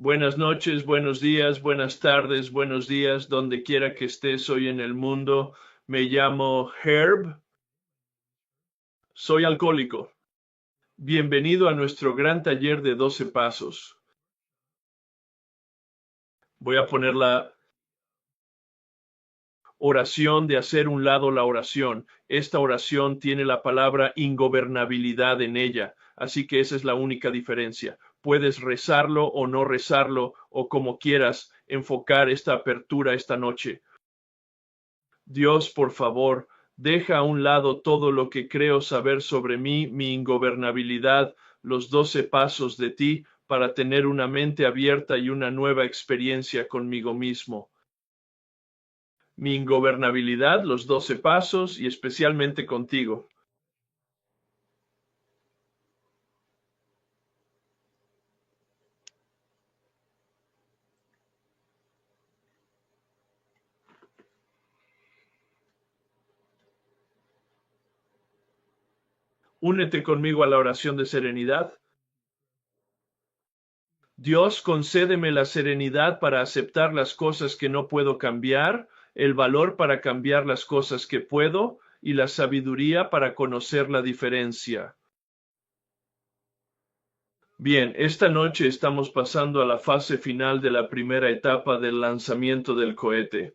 Buenas noches, buenos días, buenas tardes, buenos días, donde quiera que estés hoy en el mundo. Me llamo Herb, soy alcohólico. Bienvenido a nuestro gran taller de 12 pasos. Voy a poner la oración de hacer un lado la oración. Esta oración tiene la palabra ingobernabilidad en ella, así que esa es la única diferencia. Puedes rezarlo o no rezarlo, o como quieras enfocar esta apertura esta noche. Dios, por favor, deja a un lado todo lo que creo saber sobre mí, mi ingobernabilidad, los 12 pasos de ti, para tener una mente abierta y una nueva experiencia conmigo mismo. Mi ingobernabilidad, los 12 pasos y especialmente contigo. Únete conmigo a la oración de serenidad. Dios, concédeme la serenidad para aceptar las cosas que no puedo cambiar, el valor para cambiar las cosas que puedo y la sabiduría para conocer la diferencia. Bien, esta noche estamos pasando a la fase final de la primera etapa del lanzamiento del cohete.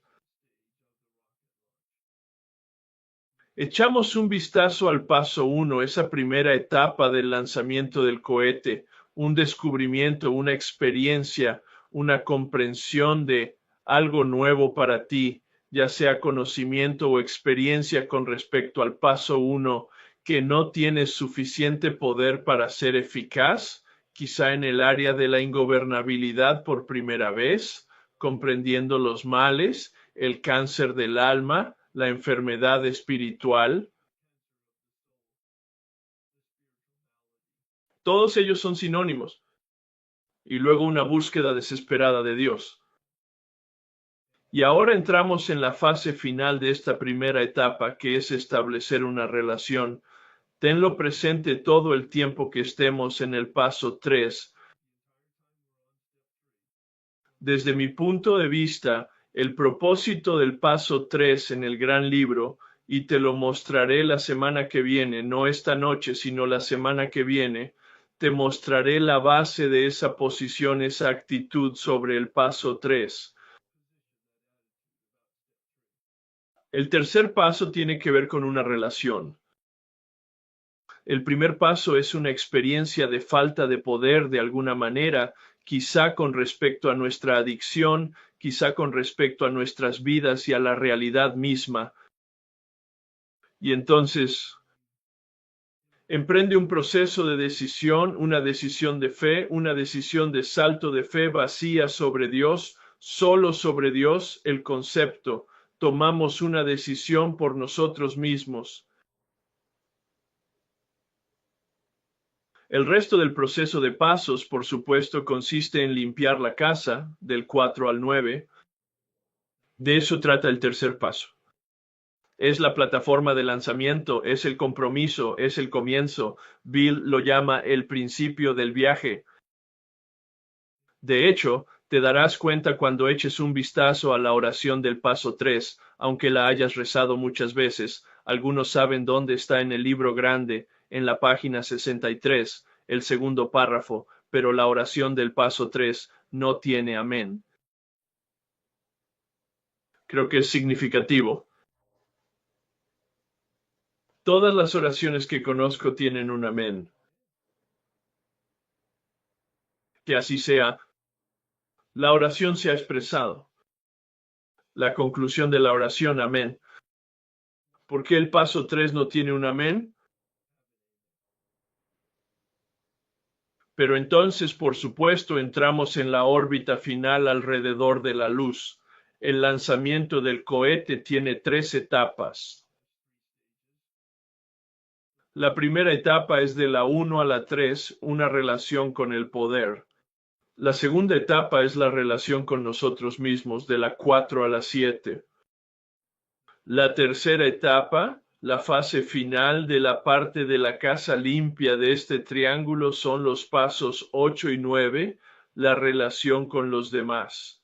Echamos un vistazo al paso 1, esa primera etapa del lanzamiento del cohete, un descubrimiento, una experiencia, una comprensión de algo nuevo para ti, ya sea conocimiento o experiencia con respecto al paso 1, que no tienes suficiente poder para ser eficaz, quizá en el área de la ingobernabilidad por primera vez, comprendiendo los males, el cáncer del alma, la enfermedad espiritual. Todos ellos son sinónimos. Y luego una búsqueda desesperada de Dios. Y ahora entramos en la fase final de esta primera etapa, que es establecer una relación. Tenlo presente todo el tiempo que estemos en el paso 3. Desde mi punto de vista, el propósito del paso 3 en el gran libro, y te lo mostraré la semana que viene, no esta noche, sino la semana que viene, te mostraré la base de esa posición, esa actitud sobre el paso 3. El tercer paso tiene que ver con una relación. El primer paso es una experiencia de falta de poder de alguna manera, quizá con respecto a nuestra adicción, quizá con respecto a nuestras vidas y a la realidad misma. Y entonces emprende un proceso de decisión, una decisión de fe, una decisión de salto de fe vacía sobre Dios, solo sobre Dios, el concepto. Tomamos una decisión por nosotros mismos. El resto del proceso de pasos, por supuesto, consiste en limpiar la casa, del 4 al 9. De eso trata el tercer paso. Es la plataforma de lanzamiento, es el compromiso, es el comienzo. Bill lo llama el principio del viaje. De hecho, te darás cuenta cuando eches un vistazo a la oración del paso 3, aunque la hayas rezado muchas veces. Algunos saben dónde está en el libro grande, en la página 63, el segundo párrafo, pero la oración del paso 3 no tiene amén. Creo que es significativo. Todas las oraciones que conozco tienen un amén. Que así sea. La oración se ha expresado. La conclusión de la oración, amén. ¿Por qué el paso 3 no tiene un amén? Pero entonces, por supuesto, entramos en la órbita final alrededor de la luz. El lanzamiento del cohete tiene 3 etapas. La primera etapa es de la 1 a la 3, una relación con el poder. La segunda etapa es la relación con nosotros mismos, de la 4 a la 7. La tercera etapa, la fase final de la parte de la casa limpia de este triángulo, son los pasos 8 y 9, la relación con los demás.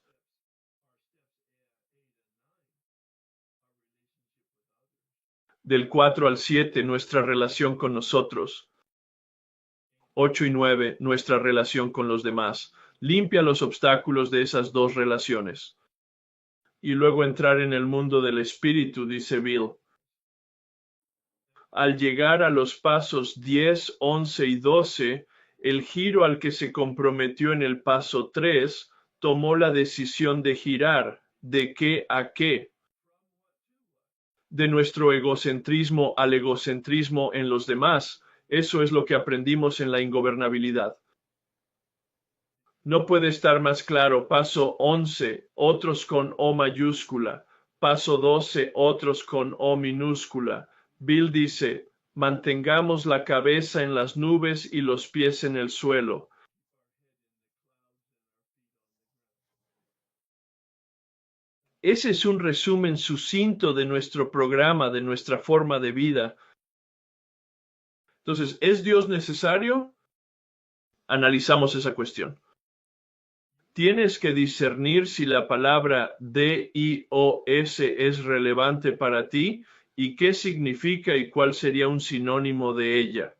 Del 4 al 7, nuestra relación con nosotros. 8 y 9, nuestra relación con los demás. Limpia los obstáculos de esas dos relaciones. Y luego entrar en el mundo del espíritu, dice Bill. Al llegar a los pasos 10, 11 y 12, el giro al que se comprometió en el paso 3 tomó la decisión de girar. ¿De qué a qué? De nuestro egocentrismo al egocentrismo en los demás. Eso es lo que aprendimos en la ingobernabilidad. No puede estar más claro. Paso 11, otros con O mayúscula. Paso 12, otros con O minúscula. Bill dice, mantengamos la cabeza en las nubes y los pies en el suelo. Ese es un resumen sucinto de nuestro programa, de nuestra forma de vida. Entonces, ¿es Dios necesario? Analizamos esa cuestión. Tienes que discernir si la palabra Dios es relevante para ti y qué significa y cuál sería un sinónimo de ella.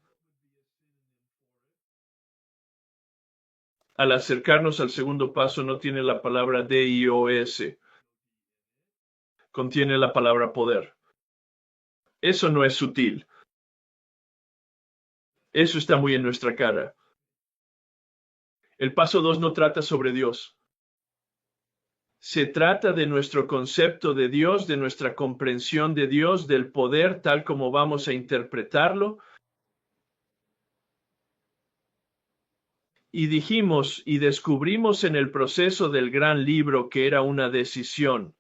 Al acercarnos al segundo paso no tiene la palabra Dios, contiene la palabra poder. Eso no es sutil. Eso está muy en nuestra cara. El paso 2 no trata sobre Dios. Se trata de nuestro concepto de Dios, de nuestra comprensión de Dios, del poder tal como vamos a interpretarlo. Y dijimos y descubrimos en el proceso del gran libro que era una decisión.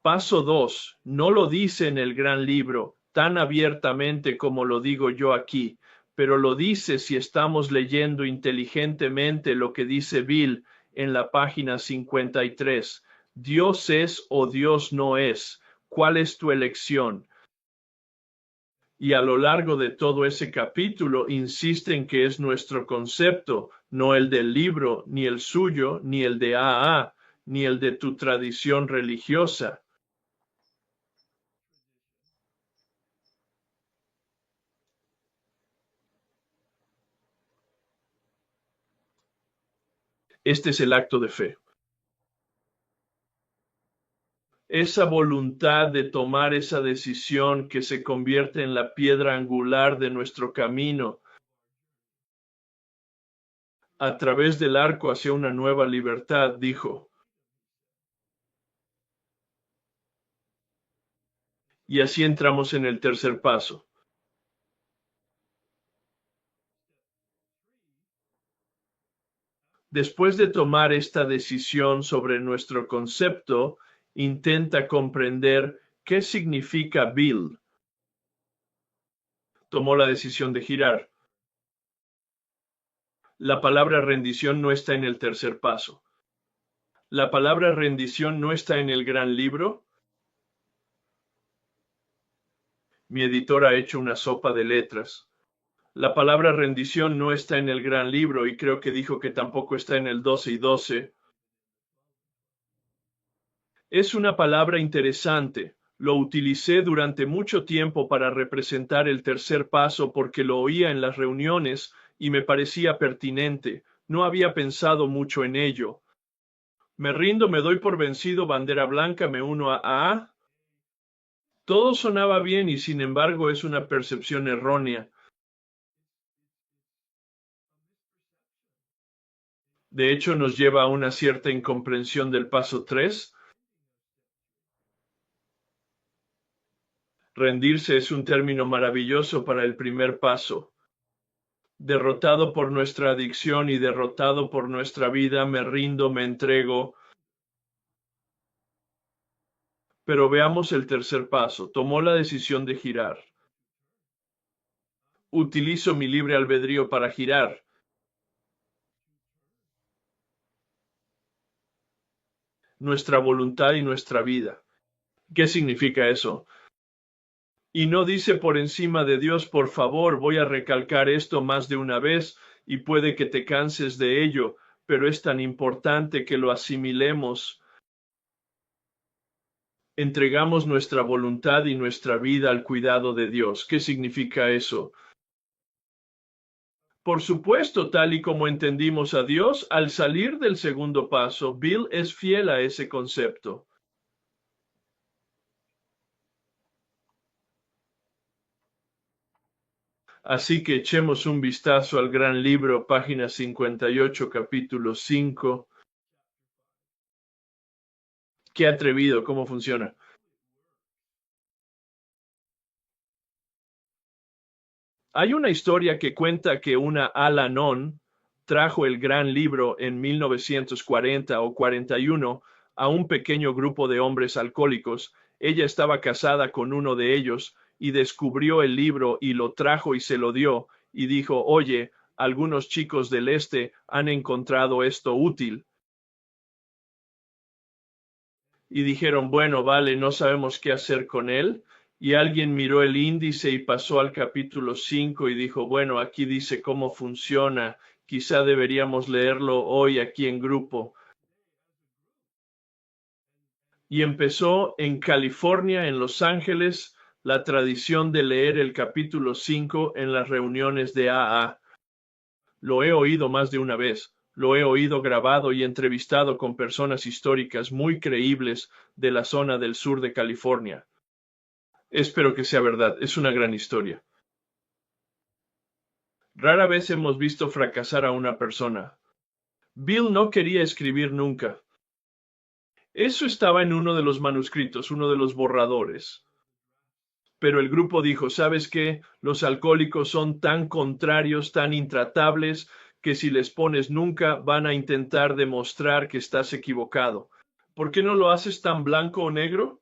Paso 2. No lo dice en el gran libro tan abiertamente como lo digo yo aquí, pero lo dice si estamos leyendo inteligentemente lo que dice Bill en la página 53. Dios es o Dios no es. ¿Cuál es tu elección? Y a lo largo de todo ese capítulo insisten que es nuestro concepto, no el del libro, ni el suyo, ni el de AA, ni el de tu tradición religiosa. Este es el acto de fe. Esa voluntad de tomar esa decisión que se convierte en la piedra angular de nuestro camino a través del arco hacia una nueva libertad, dijo. Y así entramos en el tercer paso. Después de tomar esta decisión sobre nuestro concepto, intenta comprender qué significa Bill. Tomó la decisión de girar. La palabra rendición no está en el tercer paso. La palabra rendición no está en el gran libro. Mi editor ha hecho una sopa de letras. La palabra rendición no está en el gran libro y creo que dijo que tampoco está en el 12 y 12. Es una palabra interesante. Lo utilicé durante mucho tiempo para representar el tercer paso porque lo oía en las reuniones y me parecía pertinente. No había pensado mucho en ello. Me rindo, me doy por vencido, bandera blanca, me uno a A. Todo sonaba bien y sin embargo es una percepción errónea. De hecho, nos lleva a una cierta incomprensión del paso 3. Rendirse es un término maravilloso para el primer paso. Derrotado por nuestra adicción y derrotado por nuestra vida, me rindo, me entrego. Pero veamos el tercer paso. Tomó la decisión de girar. Utilizo mi libre albedrío para girar. Nuestra voluntad y nuestra vida. ¿Qué significa eso? Y no dice por encima de Dios, por favor, voy a recalcar esto más de una vez y puede que te canses de ello, pero es tan importante que lo asimilemos. Entregamos nuestra voluntad y nuestra vida al cuidado de Dios. ¿Qué significa eso? Por supuesto, tal y como entendimos a Dios, al salir del segundo paso, Bill es fiel a ese concepto. Así que echemos un vistazo al gran libro, página 58, capítulo 5. Qué atrevido, ¿cómo funciona? Hay una historia que cuenta que una Al-Anon trajo el gran libro en 1940 o 41 a un pequeño grupo de hombres alcohólicos. Ella estaba casada con uno de ellos y descubrió el libro y lo trajo y se lo dio y dijo, oye, algunos chicos del este han encontrado esto útil. Y dijeron, bueno, vale, no sabemos qué hacer con él. Y alguien miró el índice y pasó al capítulo 5 y dijo, bueno, aquí dice cómo funciona, quizá deberíamos leerlo hoy aquí en grupo. Y empezó en California, en Los Ángeles, la tradición de leer el capítulo 5 en las reuniones de AA. Lo he oído más de una vez. Lo he oído grabado y entrevistado con personas históricas muy creíbles de la zona del sur de California. Espero que sea verdad, es una gran historia. Rara vez hemos visto fracasar a una persona. Bill no quería escribir nunca. Eso estaba en uno de los manuscritos, uno de los borradores. Pero el grupo dijo, ¿sabes qué? Los alcohólicos son tan contrarios, tan intratables, que si les pones nunca van a intentar demostrar que estás equivocado. ¿Por qué no lo haces tan blanco o negro?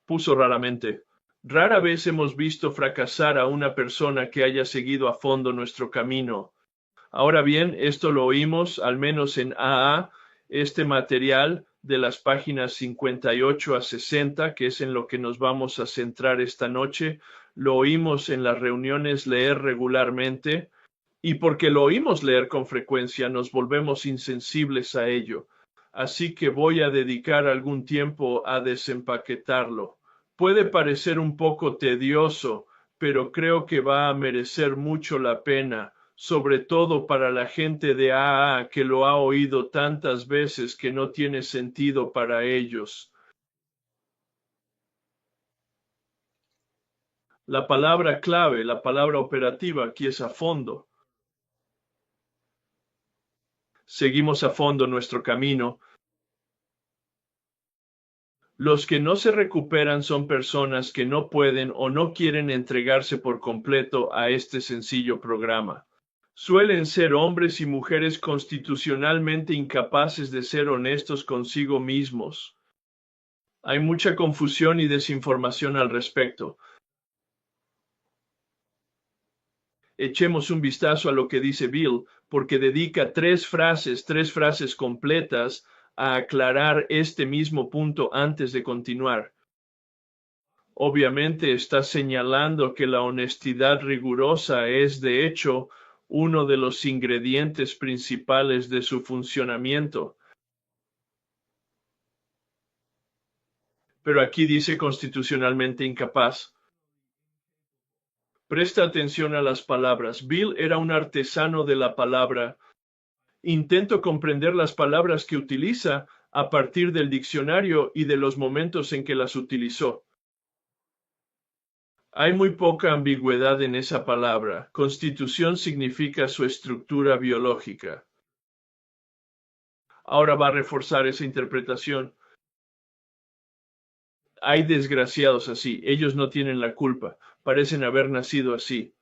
Puso raramente. Rara vez hemos visto fracasar a una persona que haya seguido a fondo nuestro camino. Ahora bien, esto lo oímos, al menos en AA, este material de las páginas 58 a 60, que es en lo que nos vamos a centrar esta noche, lo oímos en las reuniones leer regularmente, y porque lo oímos leer con frecuencia, nos volvemos insensibles a ello. Así que voy a dedicar algún tiempo a desempaquetarlo. Puede parecer un poco tedioso, pero creo que va a merecer mucho la pena, sobre todo para la gente de AA que lo ha oído tantas veces que no tiene sentido para ellos. La palabra clave, la palabra operativa aquí es a fondo. Seguimos a fondo nuestro camino. Los que no se recuperan son personas que no pueden o no quieren entregarse por completo a este sencillo programa. Suelen ser hombres y mujeres constitucionalmente incapaces de ser honestos consigo mismos. Hay mucha confusión y desinformación al respecto. Echemos un vistazo a lo que dice Bill, porque dedica tres frases completas a aclarar este mismo punto antes de continuar. Obviamente está señalando que la honestidad rigurosa es, de hecho, uno de los ingredientes principales de su funcionamiento. Pero aquí dice constitucionalmente incapaz. Presta atención a las palabras. Bill era un artesano de la palabra. Intento comprender las palabras que utiliza a partir del diccionario y de los momentos en que las utilizó. Hay muy poca ambigüedad en esa palabra. Constitución significa su estructura biológica. Ahora va a reforzar esa interpretación. Hay desgraciados así. Ellos no tienen la culpa. Parecen haber nacido así.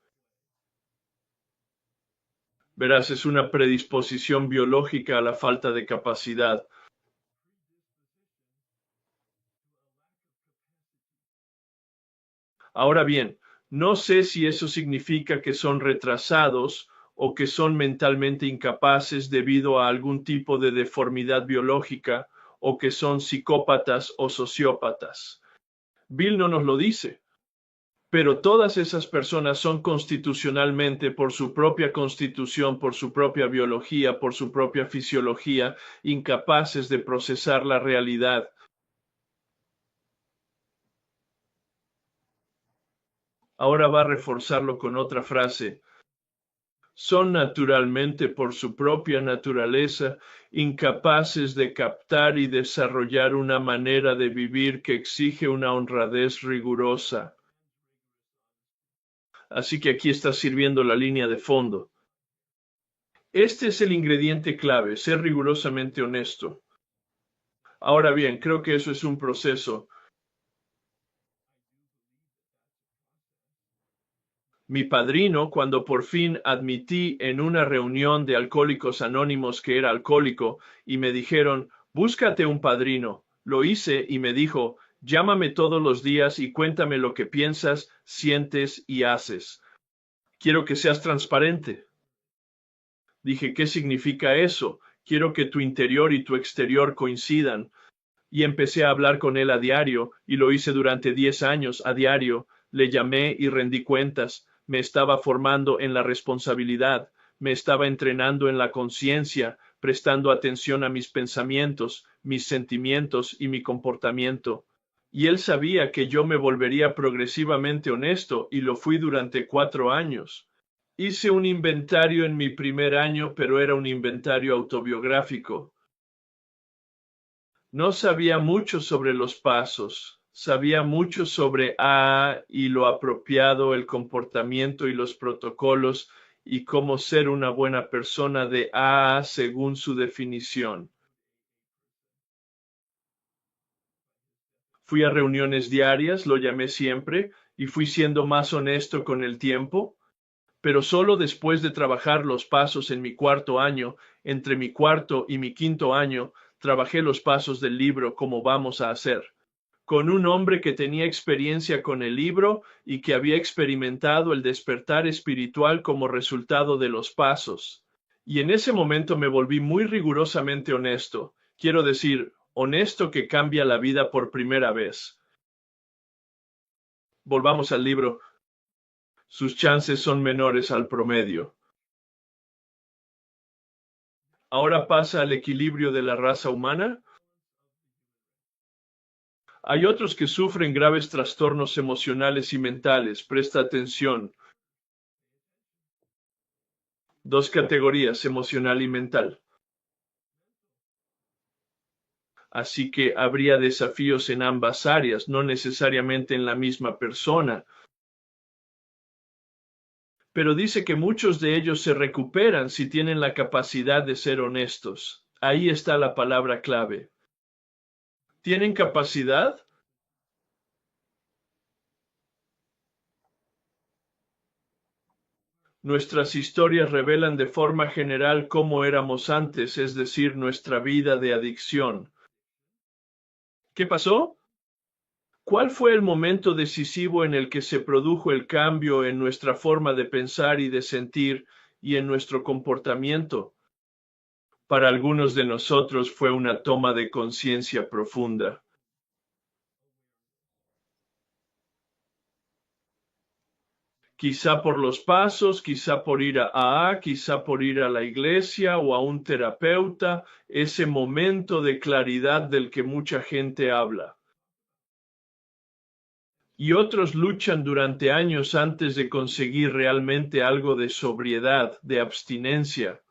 Verás, es una predisposición biológica a la falta de capacidad. Ahora bien, no sé si eso significa que son retrasados o que son mentalmente incapaces debido a algún tipo de deformidad biológica o que son psicópatas o sociópatas. Bill no nos lo dice, Pero todas esas personas son constitucionalmente, por su propia constitución, por su propia biología, por su propia fisiología, incapaces de procesar la realidad. Ahora va a reforzarlo con otra frase. Son naturalmente, por su propia naturaleza, incapaces de captar y desarrollar una manera de vivir que exige una honradez rigurosa. Así que aquí está sirviendo la línea de fondo. Este es el ingrediente clave, ser rigurosamente honesto. Ahora bien, creo que eso es un proceso. Mi padrino, cuando por fin admití en una reunión de alcohólicos anónimos que era alcohólico y me dijeron, búscate un padrino, lo hice y me dijo, llámame todos los días y cuéntame lo que piensas, sientes y haces. Quiero que seas transparente. Dije, ¿qué significa eso? Quiero que tu interior y tu exterior coincidan. Y empecé a hablar con él a diario, y lo hice durante 10 años a diario. Le llamé y rendí cuentas. Me estaba formando en la responsabilidad, me estaba entrenando en la conciencia, prestando atención a mis pensamientos, mis sentimientos y mi comportamiento. Y él sabía que yo me volvería progresivamente honesto, y lo fui durante 4 años. Hice un inventario en mi primer año, pero era un inventario autobiográfico. No sabía mucho sobre los pasos, sabía mucho sobre AA y lo apropiado, el comportamiento y los protocolos y cómo ser una buena persona de AA según su definición. Fui a reuniones diarias, lo llamé siempre, y fui siendo más honesto con el tiempo, pero solo después de trabajar los pasos en mi cuarto año, entre mi cuarto y mi quinto año, trabajé los pasos del libro como vamos a hacer, con un hombre que tenía experiencia con el libro y que había experimentado el despertar espiritual como resultado de los pasos. Y en ese momento me volví muy rigurosamente honesto, quiero decir, honesto que cambia la vida por primera vez. Volvamos al libro. Sus chances son menores al promedio. Ahora pasa al equilibrio de la raza humana. Hay otros que sufren graves trastornos emocionales y mentales. Presta atención. Dos categorías, emocional y mental. Así que habría desafíos en ambas áreas, no necesariamente en la misma persona. Pero dice que muchos de ellos se recuperan si tienen la capacidad de ser honestos. Ahí está la palabra clave. ¿Tienen capacidad? Nuestras historias revelan de forma general cómo éramos antes, es decir, nuestra vida de adicción. ¿Qué pasó? ¿Cuál fue el momento decisivo en el que se produjo el cambio en nuestra forma de pensar y de sentir y en nuestro comportamiento? Para algunos de nosotros fue una toma de conciencia profunda. Quizá por los pasos, quizá por ir a AA, quizá por ir a la iglesia o a un terapeuta, ese momento de claridad del que mucha gente habla. Y otros luchan durante años antes de conseguir realmente algo de sobriedad, de abstinencia.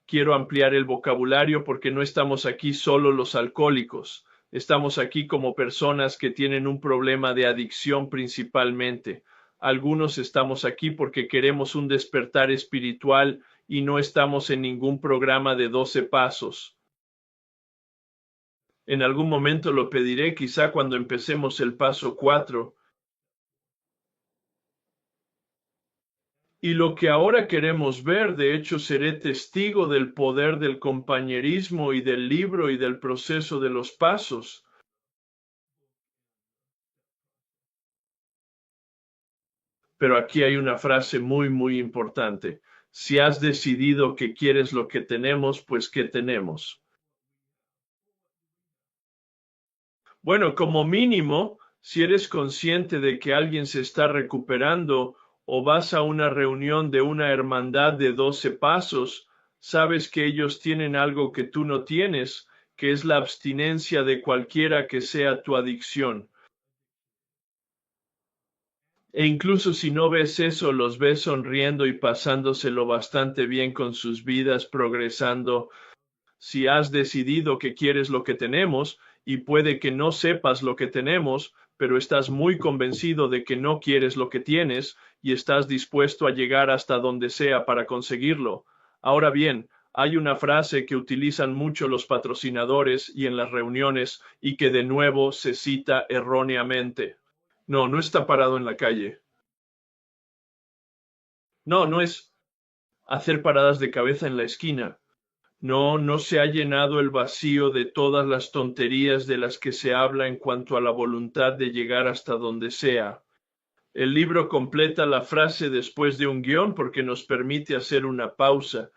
Quiero ampliar el vocabulario porque no estamos aquí solo los alcohólicos. Estamos aquí como personas que tienen un problema de adicción principalmente. Algunos estamos aquí porque queremos un despertar espiritual y no estamos en ningún programa de 12 pasos. En algún momento lo pediré, quizá cuando empecemos el paso 4. Y lo que ahora queremos ver, de hecho, seré testigo del poder del compañerismo y del libro y del proceso de los pasos. Pero aquí hay una frase muy importante. Si has decidido que quieres lo que tenemos, pues ¿qué tenemos? Bueno, como mínimo, Si eres consciente de que alguien se está recuperando o vas a una reunión de una hermandad de 12 pasos, sabes que ellos tienen algo que tú no tienes, que es la abstinencia de cualquiera que sea tu adicción. E incluso si no ves eso, los ves sonriendo y pasándoselo bastante bien con sus vidas, progresando. Si has decidido que quieres lo que tenemos, y puede que no sepas lo que tenemos, pero estás muy convencido de que no quieres lo que tienes y estás dispuesto a llegar hasta donde sea para conseguirlo. Ahora bien, hay una frase que utilizan mucho los patrocinadores y en las reuniones y que de nuevo se cita erróneamente. No, no está parado en la calle. No, no es hacer paradas de cabeza en la esquina. No, no se ha llenado el vacío de todas las tonterías de las que se habla en cuanto a la voluntad de llegar hasta donde sea. El libro completa la frase después de un guión porque nos permite hacer una pausa.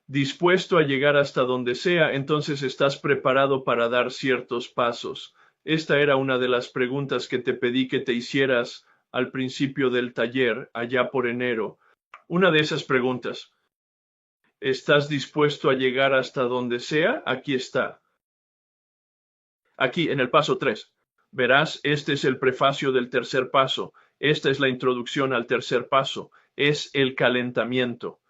Dispuesto a llegar hasta donde sea, entonces estás preparado para dar ciertos pasos. Esta era una de las preguntas que te pedí que te hicieras al principio del taller, allá por enero. Una de esas preguntas. ¿Estás dispuesto a llegar hasta donde sea? Aquí está. Aquí en el paso 3. Verás, este es el prefacio del tercer paso. Esta es la introducción al tercer paso. Es el calentamiento.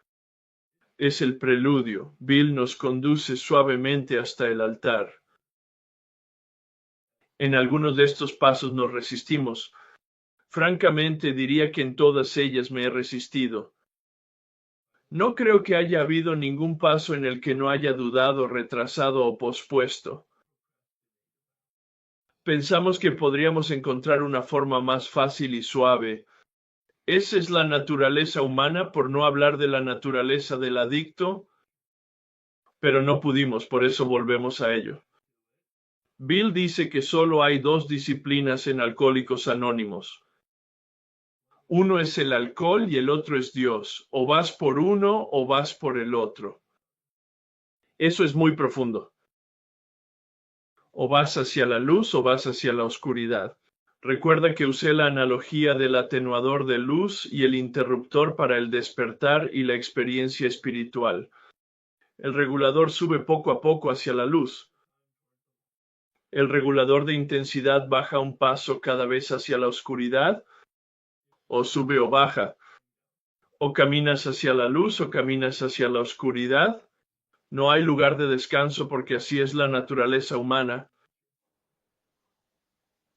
Es el preludio. Bill nos conduce suavemente hasta el altar. En algunos de estos pasos nos resistimos. Francamente, diría que en todas ellas me he resistido. No creo que haya habido ningún paso en el que no haya dudado, retrasado o pospuesto. Pensamos que podríamos encontrar una forma más fácil y suave. Esa es la naturaleza humana, por no hablar de la naturaleza del adicto, pero no pudimos, por eso volvemos a ello. Bill dice que solo hay dos disciplinas en Alcohólicos Anónimos. Uno es el alcohol y el otro es Dios. O vas por uno o vas por el otro. Eso es muy profundo. O vas hacia la luz o vas hacia la oscuridad. Recuerda que usé la analogía del atenuador de luz y el interruptor para el despertar y la experiencia espiritual. El regulador sube poco a poco hacia la luz. El regulador de intensidad baja un paso cada vez hacia la oscuridad, o sube o baja. O caminas hacia la luz o caminas hacia la oscuridad. No hay lugar de descanso porque así es la naturaleza humana.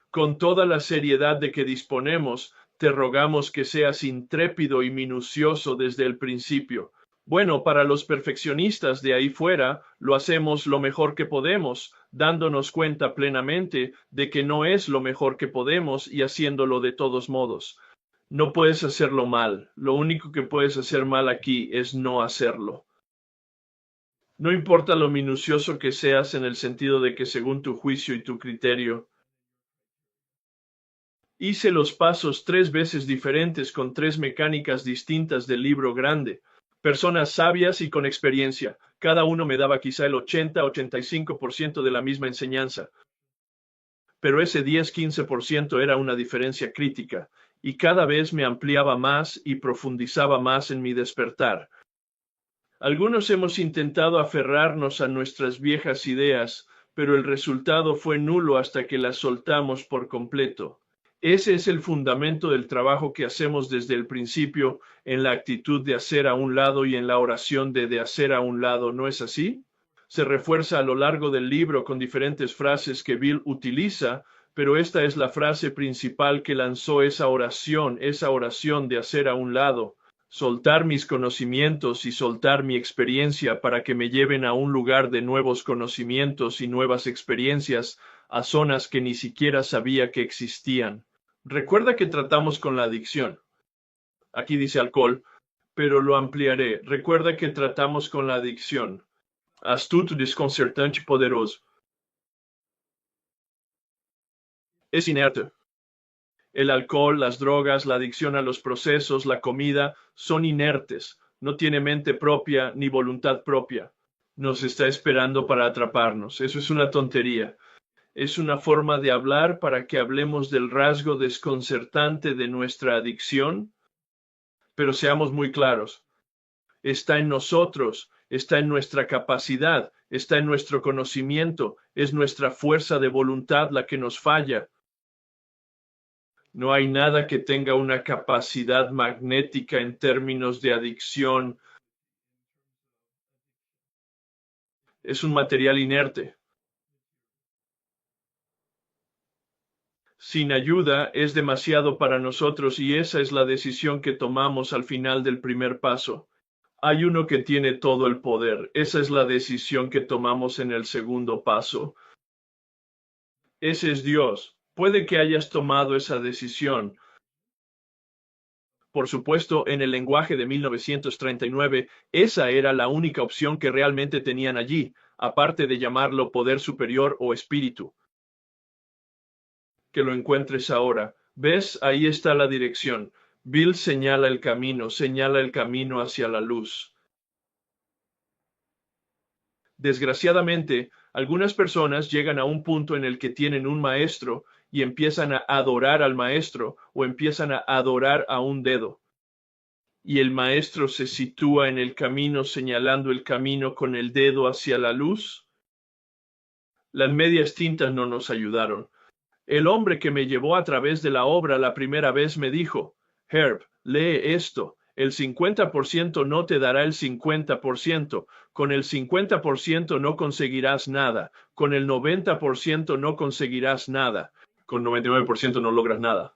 Con toda la seriedad de que disponemos, te rogamos que seas intrépido y minucioso desde el principio. Bueno, para los perfeccionistas de ahí fuera, lo hacemos lo mejor que podemos, dándonos cuenta plenamente de que no es lo mejor que podemos y haciéndolo de todos modos. No puedes hacerlo mal. Lo único que puedes hacer mal aquí es no hacerlo. No importa lo minucioso que seas en el sentido de que según tu juicio y tu criterio, hice los pasos 3 veces diferentes con 3 mecánicas distintas del libro grande. Personas sabias y con experiencia. Cada uno me daba quizá el 80-85% de la misma enseñanza. Pero ese 10-15% era una diferencia crítica, y cada vez me ampliaba más y profundizaba más en mi despertar. Algunos hemos intentado aferrarnos a nuestras viejas ideas, pero el resultado fue nulo hasta que las soltamos por completo. Ese es el fundamento del trabajo que hacemos desde el principio en la actitud de hacer a un lado y en la oración de hacer a un lado, ¿no es así? Se refuerza a lo largo del libro con diferentes frases que Bill utiliza, pero esta es la frase principal que lanzó esa oración de hacer a un lado, soltar mis conocimientos y soltar mi experiencia para que me lleven a un lugar de nuevos conocimientos y nuevas experiencias, a zonas que ni siquiera sabía que existían. Recuerda que tratamos con la adicción. Aquí dice alcohol, pero lo ampliaré. Recuerda que tratamos con la adicción. Astuto, desconcertante y poderoso. Es inerte. El alcohol, las drogas, la adicción a los procesos, la comida, son inertes. No tiene mente propia ni voluntad propia. Nos está esperando para atraparnos. Eso es una tontería. Es una forma de hablar para que hablemos del rasgo desconcertante de nuestra adicción, pero seamos muy claros. Está en nosotros, está en nuestra capacidad, está en nuestro conocimiento, es nuestra fuerza de voluntad la que nos falla. No hay nada que tenga una capacidad magnética en términos de adicción. Es un material inerte. Sin ayuda es demasiado para nosotros y esa es la decisión que tomamos al final del primer paso. Hay uno que tiene todo el poder. Esa es la decisión que tomamos en el segundo paso. Ese es Dios. Puede que hayas tomado esa decisión. Por supuesto, en el lenguaje de 1939, esa era la única opción que realmente tenían allí, aparte de llamarlo poder superior o espíritu. Que lo encuentres ahora. ¿Ves? Ahí está la dirección. Bill señala el camino hacia la luz. Desgraciadamente, algunas personas llegan a un punto en el que tienen un maestro y empiezan a adorar al maestro o empiezan a adorar a un dedo. Y el maestro se sitúa en el camino señalando el camino con el dedo hacia la luz. Las medias tintas no nos ayudaron. El hombre que me llevó a través de la obra la primera vez me dijo, Herb, lee esto. El 50% no te dará el 50%. Con el 50% no conseguirás nada. Con el 90% no conseguirás nada. Con 99% no logras nada.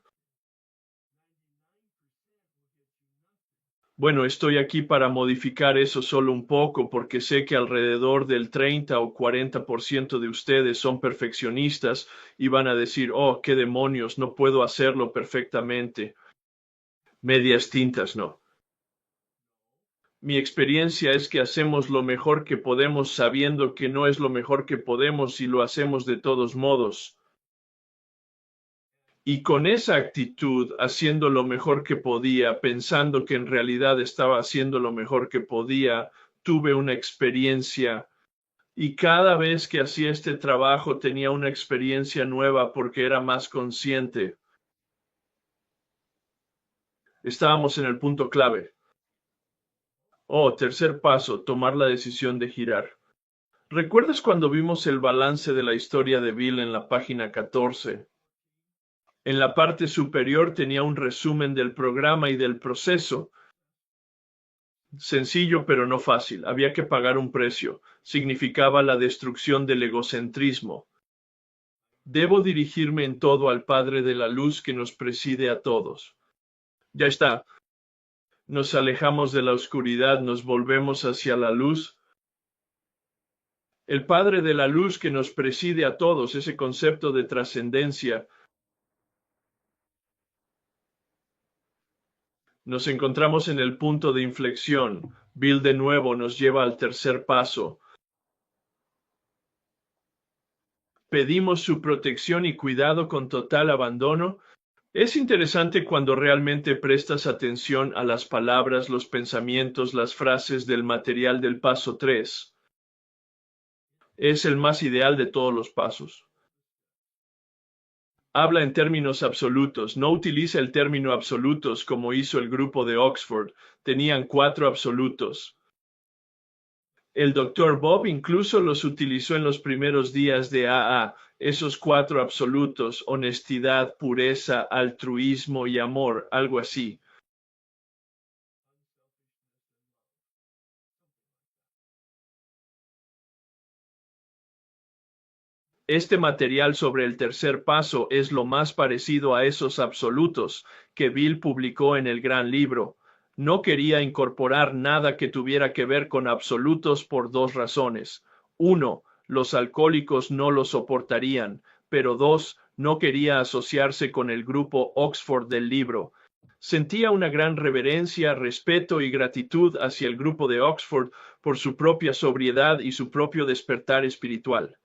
Bueno, estoy aquí para modificar eso solo un poco porque sé que alrededor del 30 o 40% de ustedes son perfeccionistas y van a decir, oh, qué demonios, no puedo hacerlo perfectamente. Medias tintas, no. Mi experiencia es que hacemos lo mejor que podemos sabiendo que no es lo mejor que podemos y lo hacemos de todos modos. Y con esa actitud, haciendo lo mejor que podía, pensando que en realidad estaba haciendo lo mejor que podía, tuve una experiencia. Y cada vez que hacía este trabajo tenía una experiencia nueva porque era más consciente. Estábamos en el punto clave. Oh, tercer paso, tomar la decisión de girar. ¿Recuerdas cuando vimos el balance de la historia de Bill en la página 14? En la parte superior tenía un resumen del programa y del proceso. Sencillo pero no fácil. Había que pagar un precio. Significaba la destrucción del egocentrismo. Debo dirigirme en todo al Padre de la Luz que nos preside a todos. Ya está. Nos alejamos de la oscuridad, nos volvemos hacia la luz. El Padre de la Luz que nos preside a todos, ese concepto de trascendencia. Nos encontramos en el punto de inflexión. Bill de nuevo nos lleva al tercer paso. Pedimos su protección y cuidado con total abandono. Es interesante cuando realmente prestas atención a las palabras, los pensamientos, las frases del material del paso 3. Es el más ideal de todos los pasos. Habla en términos absolutos, no utiliza el término absolutos como hizo el grupo de Oxford. Tenían 4 absolutos. El Dr. Bob incluso los utilizó en los primeros días de AA, esos 4 absolutos, honestidad, pureza, altruismo y amor, algo así. Este material sobre el tercer paso es lo más parecido a esos absolutos que Bill publicó en el gran libro. No quería incorporar nada que tuviera que ver con absolutos por 2 razones. 1, los alcohólicos no lo soportarían, pero 2, no quería asociarse con el grupo Oxford del libro. Sentía una gran reverencia, respeto y gratitud hacia el grupo de Oxford por su propia sobriedad y su propio despertar espiritual.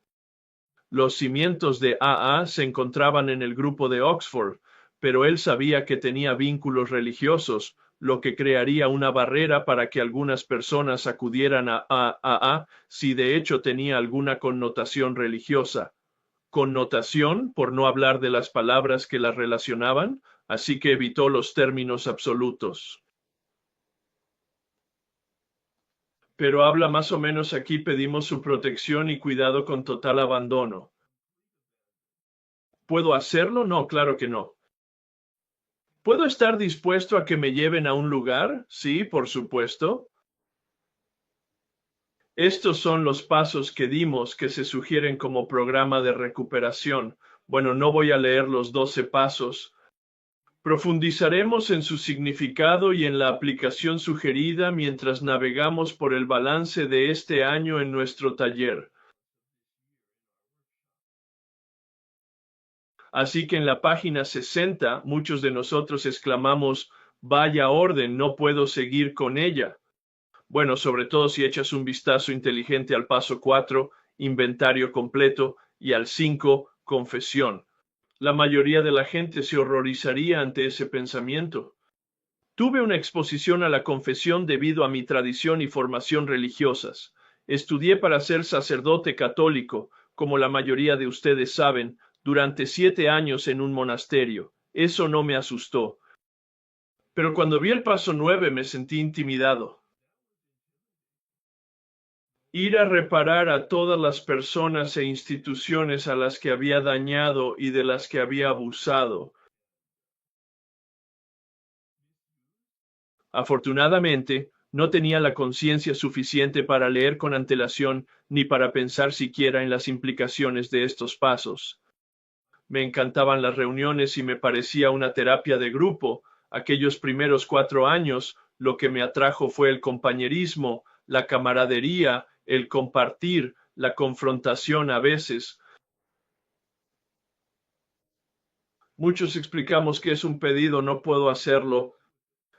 Los cimientos de AA se encontraban en el grupo de Oxford, pero él sabía que tenía vínculos religiosos, lo que crearía una barrera para que algunas personas acudieran a AA si de hecho tenía alguna connotación religiosa. connotación, por no hablar de las palabras que las relacionaban, así que evitó los términos absolutos. Pero habla más o menos aquí, pedimos su protección y cuidado con total abandono. ¿Puedo hacerlo? No, claro que no. ¿Puedo estar dispuesto a que me lleven a un lugar? Sí, por supuesto. Estos son los pasos que dimos que se sugieren como programa de recuperación. Bueno, no voy a leer los 12 pasos. Profundizaremos en su significado y en la aplicación sugerida mientras navegamos por el balance de este año en nuestro taller. Así que en la página 60, muchos de nosotros exclamamos, vaya orden, no puedo seguir con ella. Bueno, sobre todo si echas un vistazo inteligente al paso 4, inventario completo, y al 5, confesión. La mayoría de la gente se horrorizaría ante ese pensamiento. Tuve una exposición a la confesión debido a mi tradición y formación religiosas. Estudié para ser sacerdote católico, como la mayoría de ustedes saben, durante 7 años en un monasterio. Eso no me asustó. Pero cuando vi el paso 9 me sentí intimidado. Ir a reparar a todas las personas e instituciones a las que había dañado y de las que había abusado. Afortunadamente, no tenía la conciencia suficiente para leer con antelación ni para pensar siquiera en las implicaciones de estos pasos. Me encantaban las reuniones y me parecía una terapia de grupo. Aquellos primeros 4 años, lo que me atrajo fue el compañerismo, la camaradería, el compartir, la confrontación a veces. Muchos explicamos que es un pedido, no puedo hacerlo.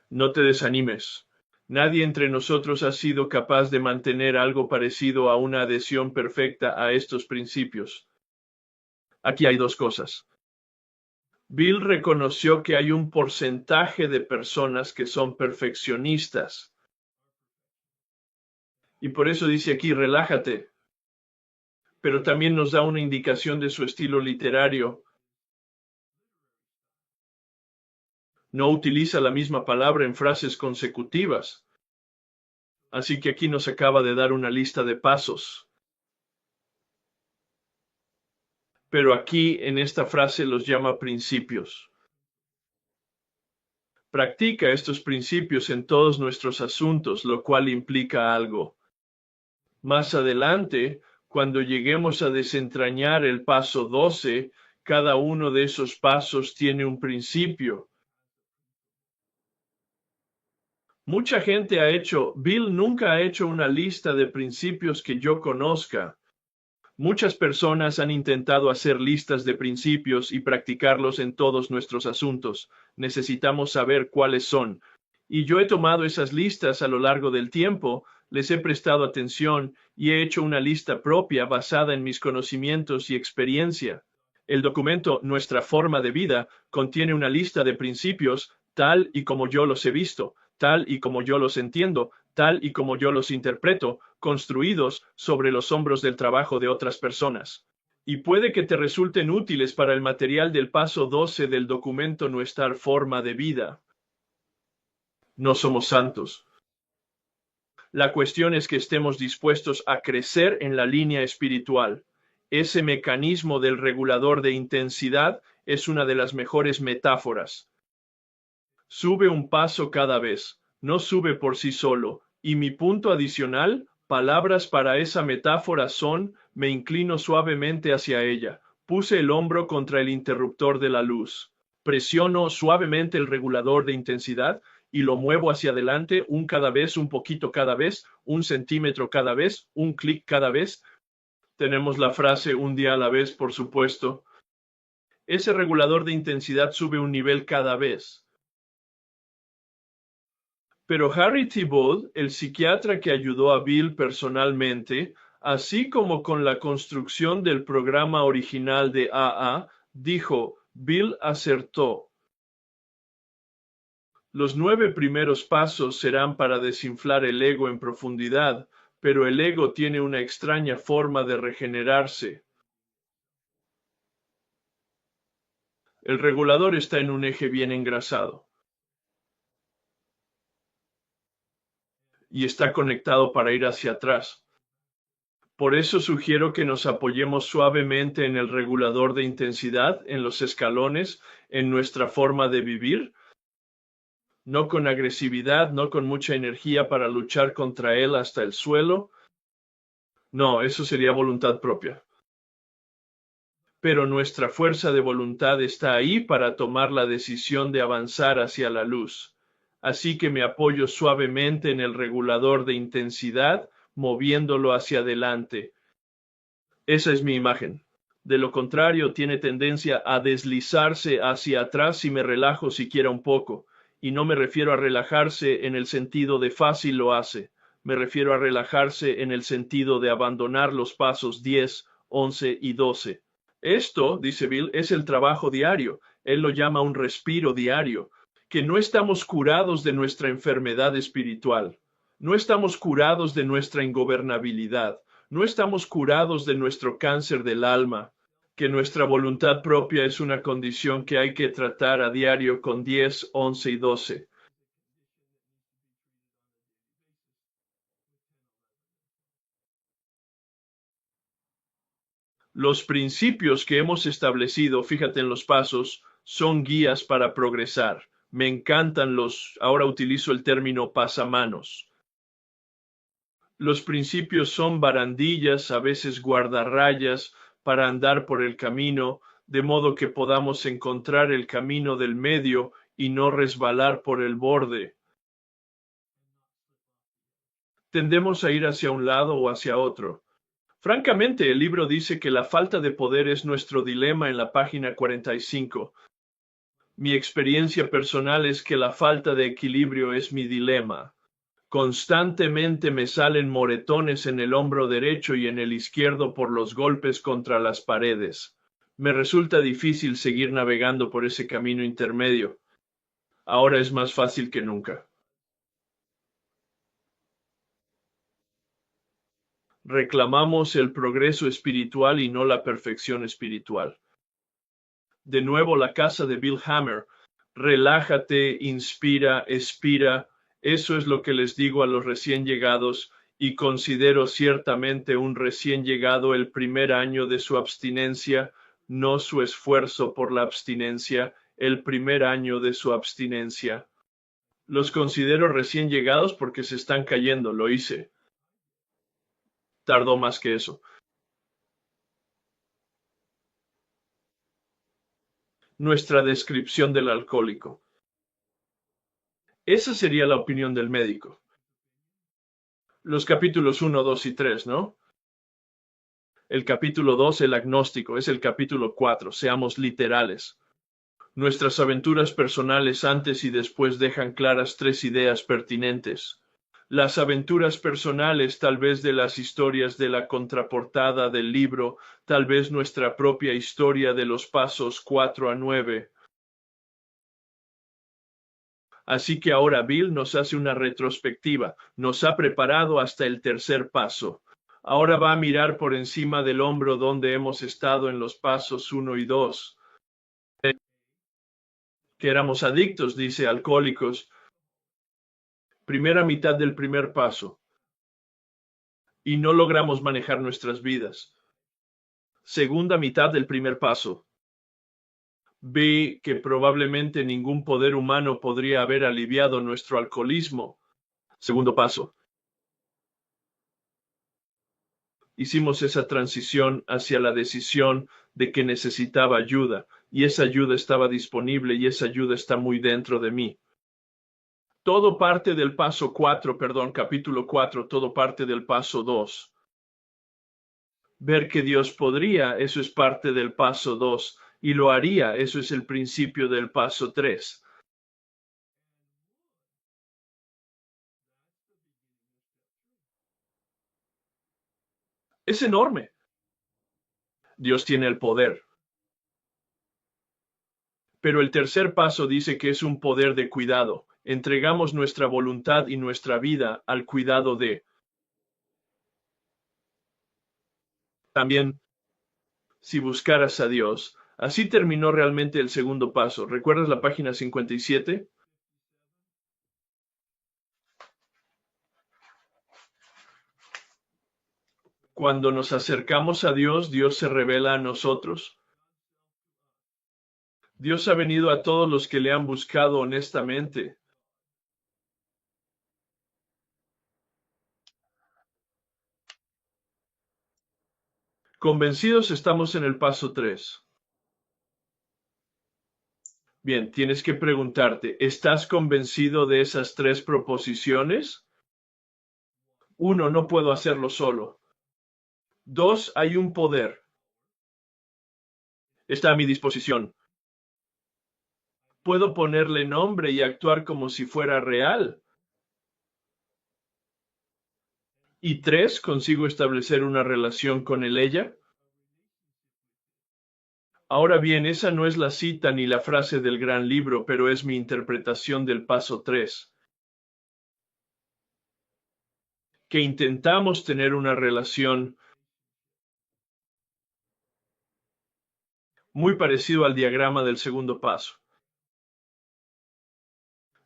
No te desanimes. Nadie entre nosotros ha sido capaz de mantener algo parecido a una adhesión perfecta a estos principios. Aquí hay 2 cosas. Bill reconoció que hay un porcentaje de personas que son perfeccionistas. Y por eso dice aquí, relájate. Pero también nos da una indicación de su estilo literario. No utiliza la misma palabra en frases consecutivas. Así que aquí nos acaba de dar una lista de pasos. Pero aquí en esta frase los llama principios. Practica estos principios en todos nuestros asuntos, lo cual implica algo. Más adelante, cuando lleguemos a desentrañar el paso 12, cada uno de esos pasos tiene un principio. Mucha gente Bill nunca ha hecho una lista de principios que yo conozca. Muchas personas han intentado hacer listas de principios y practicarlos en todos nuestros asuntos. Necesitamos saber cuáles son. Y yo he tomado esas listas a lo largo del tiempo, les he prestado atención y he hecho una lista propia basada en mis conocimientos y experiencia. El documento Nuestra forma de vida contiene una lista de principios tal y como yo los he visto, tal y como yo los entiendo, tal y como yo los interpreto, construidos sobre los hombros del trabajo de otras personas. Y puede que te resulten útiles para el material del paso 12 del documento Nuestra forma de vida. No somos santos. La cuestión es que estemos dispuestos a crecer en la línea espiritual. Ese mecanismo del regulador de intensidad es una de las mejores metáforas. Sube un paso cada vez, no sube por sí solo, y mi punto adicional, palabras para esa metáfora son, me inclino suavemente hacia ella, puse el hombro contra el interruptor de la luz, presiono suavemente el regulador de intensidad y lo muevo hacia adelante un cada vez, un poquito cada vez, un centímetro cada vez, un clic cada vez. Tenemos la frase un día a la vez, por supuesto. Ese regulador de intensidad sube un nivel cada vez. Pero Harry Tiebout, el psiquiatra que ayudó a Bill personalmente, así como con la construcción del programa original de AA, dijo, Bill acertó. Los 9 primeros pasos serán para desinflar el ego en profundidad, pero el ego tiene una extraña forma de regenerarse. El regulador está en un eje bien engrasado y está conectado para ir hacia atrás. Por eso sugiero que nos apoyemos suavemente en el regulador de intensidad, en los escalones, en nuestra forma de vivir, no con agresividad, no con mucha energía para luchar contra él hasta el suelo. No, eso sería voluntad propia. Pero nuestra fuerza de voluntad está ahí para tomar la decisión de avanzar hacia la luz. Así que me apoyo suavemente en el regulador de intensidad, moviéndolo hacia adelante. Esa es mi imagen. De lo contrario, tiene tendencia a deslizarse hacia atrás si me relajo siquiera un poco. Y no me refiero a relajarse en el sentido de fácil lo hace. Me refiero a relajarse en el sentido de abandonar los pasos 10, 11 y 12. Esto, dice Bill, es el trabajo diario. Él lo llama un respiro diario. Que no estamos curados de nuestra enfermedad espiritual. No estamos curados de nuestra ingobernabilidad. No estamos curados de nuestro cáncer del alma, que nuestra voluntad propia es una condición que hay que tratar a diario con 10, 11 y 12. Los principios que hemos establecido, fíjate en los pasos, son guías para progresar. Me encantan ahora utilizo el término pasamanos. Los principios son barandillas, a veces guardarrayas, para andar por el camino, de modo que podamos encontrar el camino del medio y no resbalar por el borde. Tendemos a ir hacia un lado o hacia otro. Francamente, el libro dice que la falta de poder es nuestro dilema en la página 45. Mi experiencia personal es que la falta de equilibrio es mi dilema. Constantemente me salen moretones en el hombro derecho y en el izquierdo por los golpes contra las paredes. Me resulta difícil seguir navegando por ese camino intermedio. Ahora es más fácil que nunca. Reclamamos el progreso espiritual y no la perfección espiritual. De nuevo la casa de Bill Hammer. Relájate, inspira, expira. Eso es lo que les digo a los recién llegados y considero ciertamente un recién llegado el primer año de su abstinencia, no su esfuerzo por la abstinencia, el primer año de su abstinencia. Los considero recién llegados porque se están cayendo, lo hice. Tardó más que eso. Nuestra descripción del alcohólico. Esa sería la opinión del médico. Los capítulos 1, 2 y 3, ¿no? El capítulo 2, el agnóstico, es el capítulo 4, seamos literales. Nuestras aventuras personales antes y después dejan claras tres ideas pertinentes. Las aventuras personales, tal vez de las historias de la contraportada del libro, tal vez nuestra propia historia de los pasos 4 a 9. Así que ahora Bill nos hace una retrospectiva, nos ha preparado hasta el tercer paso. Ahora va a mirar por encima del hombro donde hemos estado en los pasos 1 y 2. Que éramos adictos, dice alcohólicos. Primera mitad del primer paso. Y no logramos manejar nuestras vidas. Segunda mitad del primer paso. Vi que probablemente ningún poder humano podría haber aliviado nuestro alcoholismo. Segundo paso. Hicimos esa transición hacia la decisión de que necesitaba ayuda, y esa ayuda estaba disponible y esa ayuda está muy dentro de mí. Todo parte del paso 4, perdón, capítulo 4, todo parte del paso 2. Ver que Dios podría, eso es parte del paso 2, y lo haría, eso es el principio del paso 3. Es enorme. Dios tiene el poder. Pero el tercer paso dice que es un poder de cuidado. Entregamos nuestra voluntad y nuestra vida al cuidado de. También, si buscaras a Dios, Así terminó realmente el segundo paso. ¿Recuerdas la página 57? Cuando nos acercamos a Dios, Dios se revela a nosotros. Dios ha venido a todos los que le han buscado honestamente. Convencidos estamos en el paso 3. Bien, tienes que preguntarte, ¿estás convencido de esas tres proposiciones? 1, no puedo hacerlo solo. 2, hay un poder. Está a mi disposición. Puedo ponerle nombre y actuar como si fuera real. Y 3, consigo establecer una relación con ella. Ahora bien, esa no es la cita ni la frase del gran libro, pero es mi interpretación del paso 3. Que intentamos tener una relación muy parecido al diagrama del segundo paso.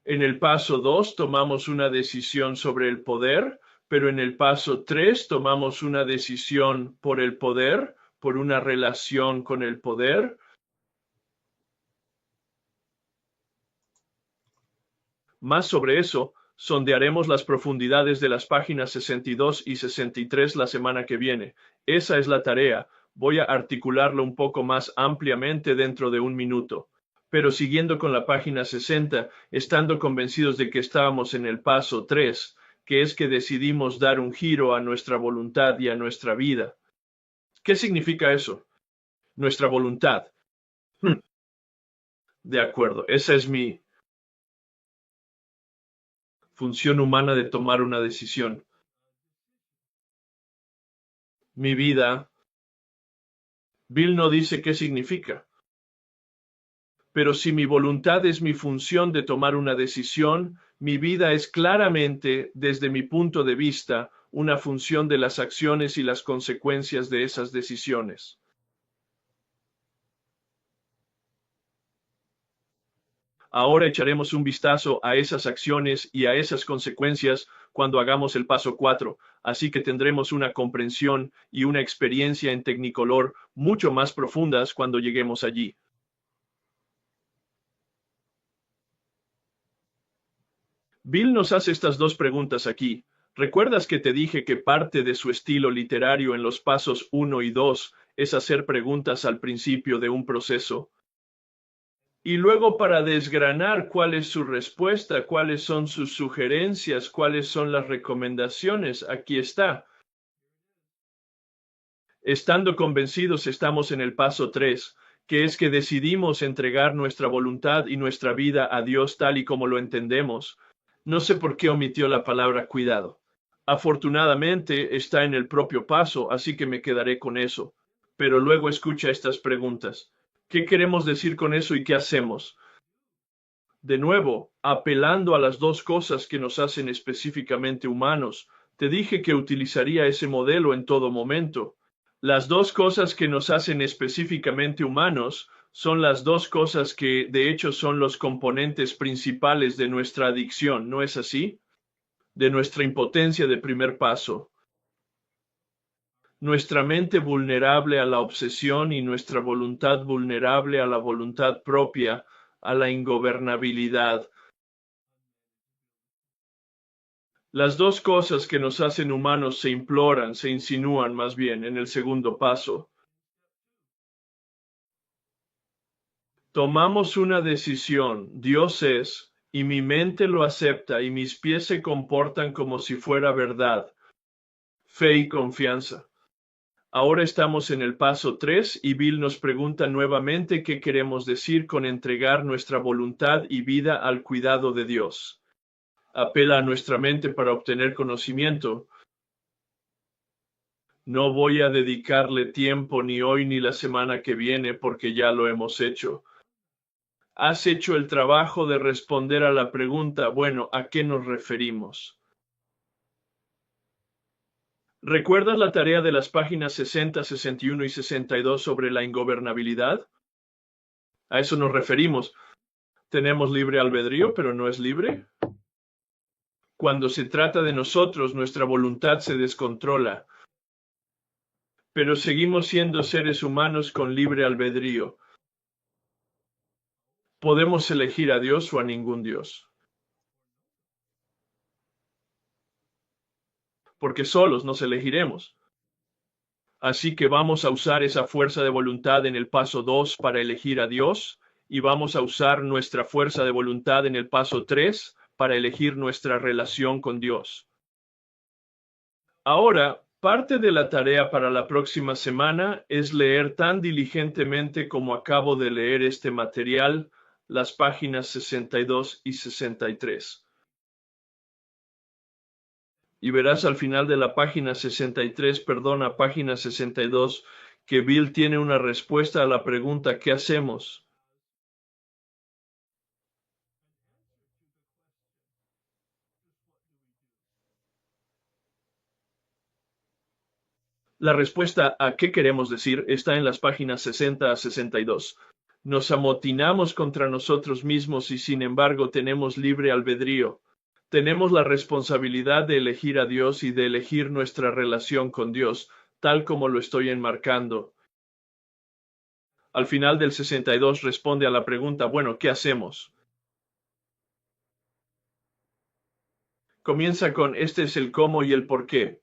En el paso 2 tomamos una decisión sobre el poder, pero en el paso 3 tomamos una decisión por el poder, por una relación con el poder. Más sobre eso, sondearemos las profundidades de las páginas 62 y 63 la semana que viene. Esa es la tarea. Voy a articularlo un poco más ampliamente dentro de un minuto. Pero siguiendo con la página 60, estando convencidos de que estábamos en el paso 3, que es que decidimos dar un giro a nuestra voluntad y a nuestra vida. ¿Qué significa eso? Nuestra voluntad. De acuerdo, esa es mi función humana de tomar una decisión. Mi vida, Bill no dice qué significa. Pero si mi voluntad es mi función de tomar una decisión, mi vida es claramente, desde mi punto de vista, una función de las acciones y las consecuencias de esas decisiones. Ahora echaremos un vistazo a esas acciones y a esas consecuencias cuando hagamos el paso 4, así que tendremos una comprensión y una experiencia en Technicolor mucho más profundas cuando lleguemos allí. Bill nos hace estas dos preguntas aquí. ¿Recuerdas que te dije que parte de su estilo literario en los pasos 1 y 2 es hacer preguntas al principio de un proceso? Y luego para desgranar cuál es su respuesta, cuáles son sus sugerencias, cuáles son las recomendaciones, aquí está. Estando convencidos estamos en el paso 3, que es que decidimos entregar nuestra voluntad y nuestra vida a Dios tal y como lo entendemos. No sé por qué omitió la palabra cuidado. Afortunadamente está en el propio paso, así que me quedaré con eso. Pero luego escucha estas preguntas. ¿Qué queremos decir con eso y qué hacemos? De nuevo, apelando a las dos cosas que nos hacen específicamente humanos, te dije que utilizaría ese modelo en todo momento. Las dos cosas que nos hacen específicamente humanos son las dos cosas que, de hecho, son los componentes principales de nuestra adicción, ¿no es así? De nuestra impotencia de primer paso. Nuestra mente vulnerable a la obsesión y nuestra voluntad vulnerable a la voluntad propia, a la ingobernabilidad. Las dos cosas que nos hacen humanos se imploran, se insinúan más bien en el segundo paso. Tomamos una decisión, Dios es, y mi mente lo acepta y mis pies se comportan como si fuera verdad. Fe y confianza. Ahora estamos en el paso 3 y Bill nos pregunta nuevamente qué queremos decir con entregar nuestra voluntad y vida al cuidado de Dios. Apela a nuestra mente para obtener conocimiento. No voy a dedicarle tiempo ni hoy ni la semana que viene porque ya lo hemos hecho. Has hecho el trabajo de responder a la pregunta, bueno, ¿a qué nos referimos? ¿Recuerdas la tarea de las páginas 60, 61 y 62 sobre la ingobernabilidad? A eso nos referimos. Tenemos libre albedrío, pero no es libre. Cuando se trata de nosotros, nuestra voluntad se descontrola, pero seguimos siendo seres humanos con libre albedrío. Podemos elegir a Dios o a ningún Dios. Porque solos nos elegiremos. Así que vamos a usar esa fuerza de voluntad en el paso 2 para elegir a Dios, y vamos a usar nuestra fuerza de voluntad en el paso 3 para elegir nuestra relación con Dios. Ahora, parte de la tarea para la próxima semana es leer tan diligentemente como acabo de leer este material, las páginas 62 y 63. Y verás al final de la página 63, página 62, que Bill tiene una respuesta a la pregunta ¿qué hacemos? La respuesta a qué queremos decir está en las páginas 60 a 62. Nos amotinamos contra nosotros mismos y sin embargo tenemos libre albedrío. Tenemos la responsabilidad de elegir a Dios y de elegir nuestra relación con Dios, tal como lo estoy enmarcando. Al final del 62 responde a la pregunta, bueno, ¿qué hacemos? Comienza con este es el cómo y el por qué.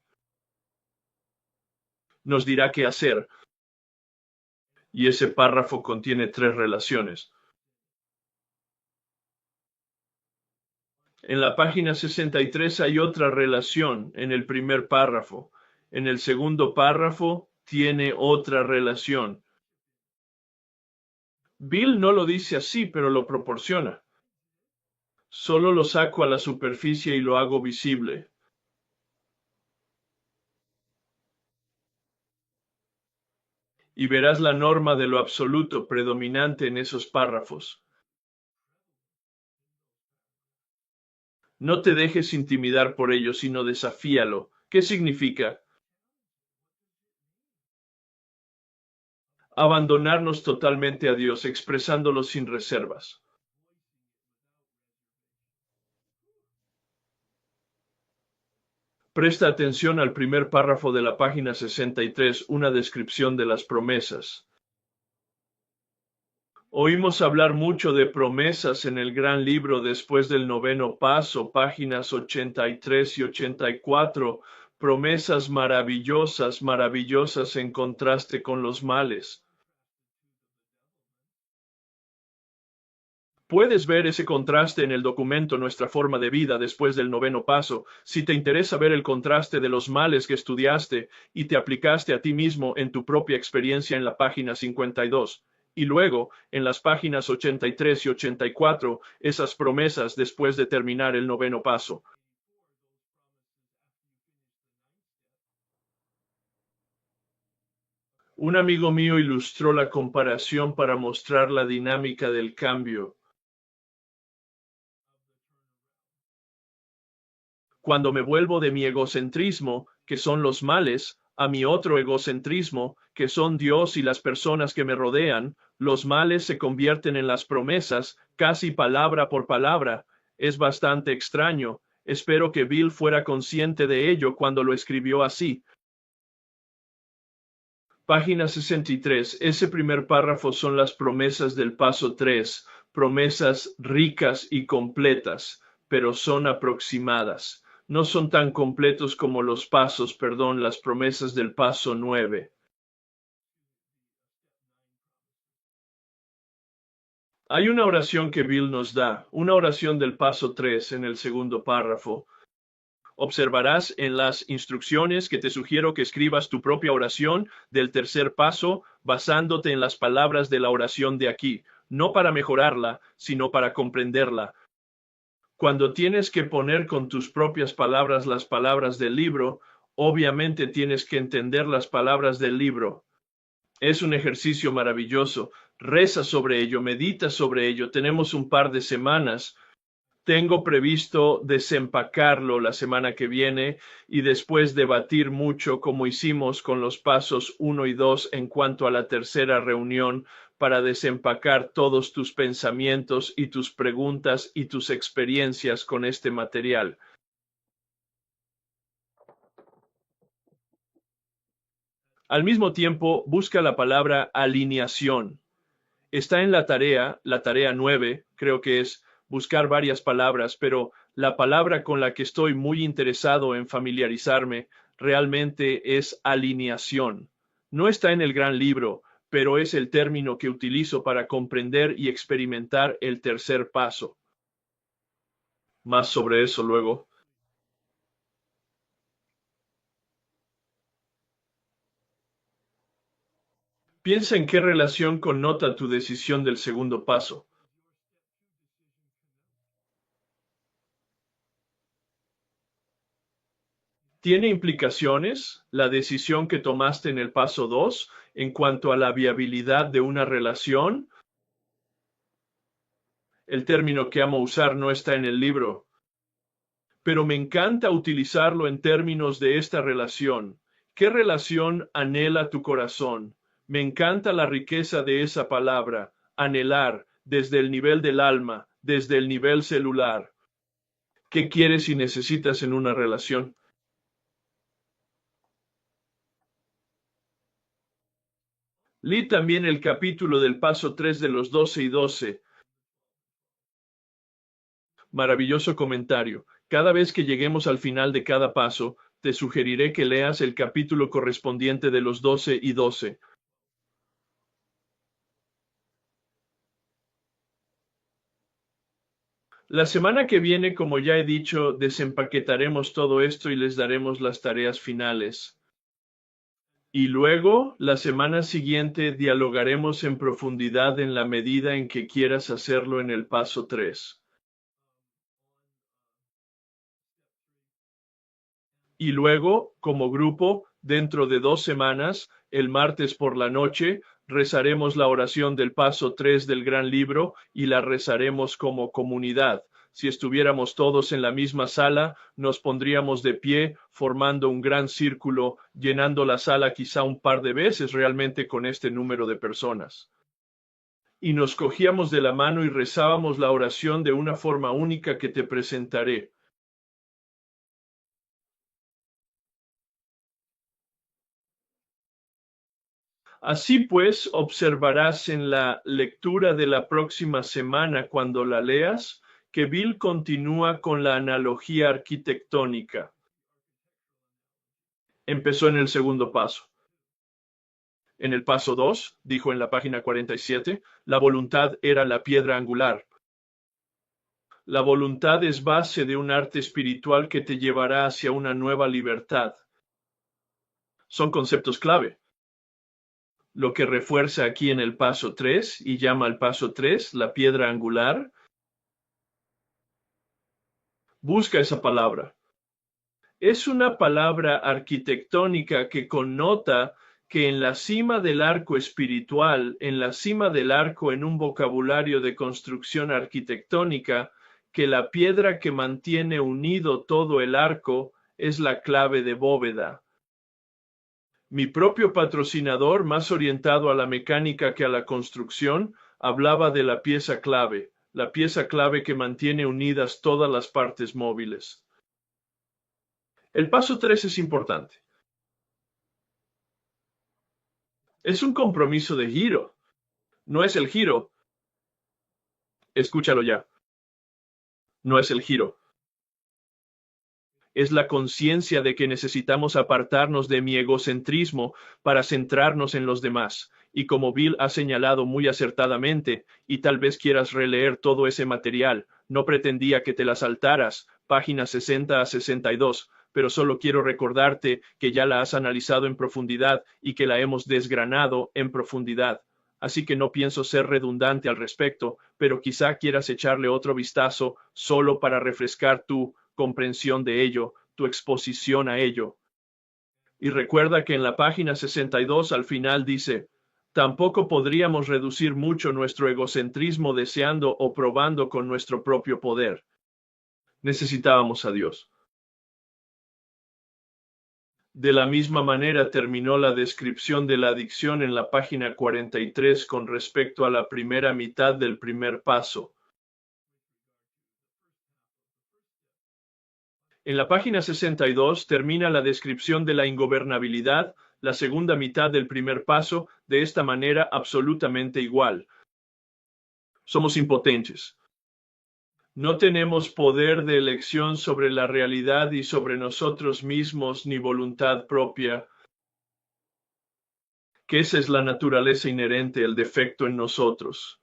Nos dirá qué hacer. Y ese párrafo contiene 3 relaciones. En la página 63 hay otra relación en el primer párrafo. En el segundo párrafo tiene otra relación. Bill no lo dice así, pero lo proporciona. Solo lo saco a la superficie y lo hago visible. Y verás la norma de lo absoluto predominante en esos párrafos. No te dejes intimidar por ello, sino desafíalo. ¿Qué significa? Abandonarnos totalmente a Dios, expresándolo sin reservas. Presta atención al primer párrafo de la página 63, una descripción de las promesas. Oímos hablar mucho de promesas en el gran libro después del noveno paso, páginas 83 y 84, promesas maravillosas, maravillosas en contraste con los males. Puedes ver ese contraste en el documento Nuestra forma de vida después del noveno paso, si te interesa ver el contraste de los males que estudiaste y te aplicaste a ti mismo en tu propia experiencia en la página 52. Y luego, en las páginas 83 y 84, esas promesas después de terminar el noveno paso. Un amigo mío ilustró la comparación para mostrar la dinámica del cambio. Cuando me vuelvo de mi egocentrismo, que son los males, a mi otro egocentrismo, que son Dios y las personas que me rodean, los males se convierten en las promesas, casi palabra por palabra. Es bastante extraño. Espero que Bill fuera consciente de ello cuando lo escribió así. Página 63. Ese primer párrafo son las promesas del paso 3, promesas ricas y completas, pero son aproximadas. No son tan completos como los pasos, las promesas del paso 9. Hay una oración que Bill nos da, una oración del paso 3 en el segundo párrafo. Observarás en las instrucciones que te sugiero que escribas tu propia oración del tercer paso basándote en las palabras de la oración de aquí, no para mejorarla, sino para comprenderla. Cuando tienes que poner con tus propias palabras las palabras del libro, obviamente tienes que entender las palabras del libro. Es un ejercicio maravilloso. Reza sobre ello, medita sobre ello. Tenemos un par de semanas Tengo previsto desempacarlo la semana que viene y después debatir mucho como hicimos con los pasos 1 y 2 en cuanto a la tercera reunión para desempacar todos tus pensamientos y tus preguntas y tus experiencias con este material. Al mismo tiempo, busca la palabra alineación. Está en la tarea 9, creo que es buscar varias palabras, pero la palabra con la que estoy muy interesado en familiarizarme realmente es alineación. No está en el gran libro, pero es el término que utilizo para comprender y experimentar el tercer paso. Más sobre eso luego. Piensa en qué relación connota tu decisión del segundo paso. ¿Tiene implicaciones la decisión que tomaste en el paso 2 en cuanto a la viabilidad de una relación? El término que amo usar no está en el libro, pero me encanta utilizarlo en términos de esta relación. ¿Qué relación anhela tu corazón? Me encanta la riqueza de esa palabra, anhelar, desde el nivel del alma, desde el nivel celular. ¿Qué quieres y necesitas en una relación? Leí también el capítulo del paso 3 de los 12 y 12. Maravilloso comentario. Cada vez que lleguemos al final de cada paso, te sugeriré que leas el capítulo correspondiente de los 12 y 12. La semana que viene, como ya he dicho, desempaquetaremos todo esto y les daremos las tareas finales. Y luego, la semana siguiente, dialogaremos en profundidad en la medida en que quieras hacerlo en el paso 3. Y luego, como grupo, dentro de 2 semanas, el martes por la noche, rezaremos la oración del paso 3 del gran libro y la rezaremos como comunidad. Si estuviéramos todos en la misma sala, nos pondríamos de pie, formando un gran círculo, llenando la sala quizá un par de veces realmente con este número de personas. Y nos cogíamos de la mano y rezábamos la oración de una forma única que te presentaré. Así pues, observarás en la lectura de la próxima semana cuando la leas que Bill continúa con la analogía arquitectónica. Empezó en el segundo paso. En el paso 2, dijo en la página 47, la voluntad era la piedra angular. La voluntad es base de un arte espiritual que te llevará hacia una nueva libertad. Son conceptos clave. Lo que refuerza aquí en el paso 3 y llama al paso 3 la piedra angular. Busca esa palabra. Es una palabra arquitectónica que connota que en la cima del arco espiritual, en la cima del arco en un vocabulario de construcción arquitectónica, que la piedra que mantiene unido todo el arco es la clave de bóveda. Mi propio patrocinador, más orientado a la mecánica que a la construcción, hablaba de la pieza clave que mantiene unidas todas las partes móviles. El paso 3 es importante. Es un compromiso de giro. No es el giro. Escúchalo ya. No es el giro. Es la conciencia de que necesitamos apartarnos de mi egocentrismo para centrarnos en los demás. Y como Bill ha señalado muy acertadamente, y tal vez quieras releer todo ese material, no pretendía que te la saltaras, páginas 60 a 62, pero solo quiero recordarte que ya la has analizado en profundidad y que la hemos desgranado en profundidad. Así que no pienso ser redundante al respecto, pero quizá quieras echarle otro vistazo solo para refrescar tu comprensión de ello, tu exposición a ello. Y recuerda que en la página 62 al final dice, tampoco podríamos reducir mucho nuestro egocentrismo deseando o probando con nuestro propio poder. Necesitábamos a Dios. De la misma manera terminó la descripción de la adicción en la página 43 con respecto a la primera mitad del primer paso. En la página 62 termina la descripción de la ingobernabilidad, la segunda mitad del primer paso, de esta manera absolutamente igual. Somos impotentes. No tenemos poder de elección sobre la realidad y sobre nosotros mismos ni voluntad propia, que esa es la naturaleza inherente, el defecto en nosotros.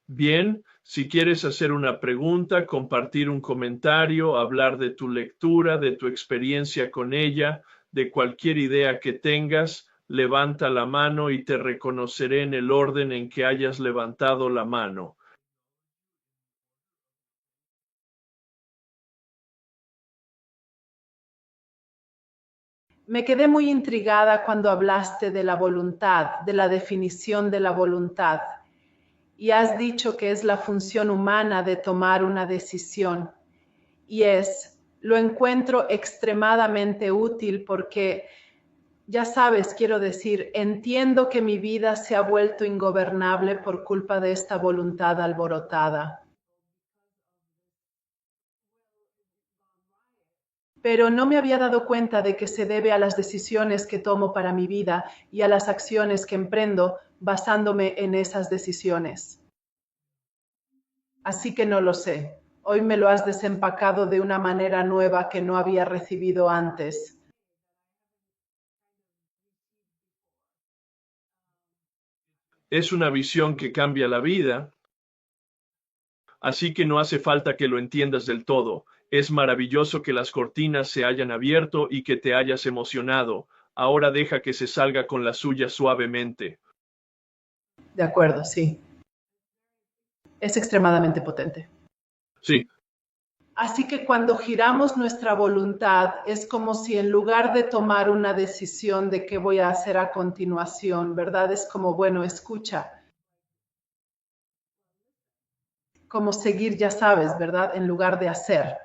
Bien, si quieres hacer una pregunta, compartir un comentario, hablar de tu lectura, de tu experiencia con ella, de cualquier idea que tengas, levanta la mano y te reconoceré en el orden en que hayas levantado la mano. Me quedé muy intrigada cuando hablaste de la voluntad, de la definición de la voluntad. Y has dicho que es la función humana de tomar una decisión. Y lo encuentro extremadamente útil porque, ya sabes, quiero decir, entiendo que mi vida se ha vuelto ingobernable por culpa de esta voluntad alborotada. Pero no me había dado cuenta de que se debe a las decisiones que tomo para mi vida y a las acciones que emprendo basándome en esas decisiones. Así que no lo sé. Hoy me lo has desempacado de una manera nueva que no había recibido antes. Es una visión que cambia la vida, así que no hace falta que lo entiendas del todo. Es maravilloso que las cortinas se hayan abierto y que te hayas emocionado. Ahora deja que se salga con la suya suavemente. De acuerdo, sí. Es extremadamente potente. Sí. Así que cuando giramos nuestra voluntad, es como si en lugar de tomar una decisión de qué voy a hacer a continuación, ¿verdad? Es como, bueno, escucha. Como seguir, ya sabes, ¿verdad? En lugar de hacer.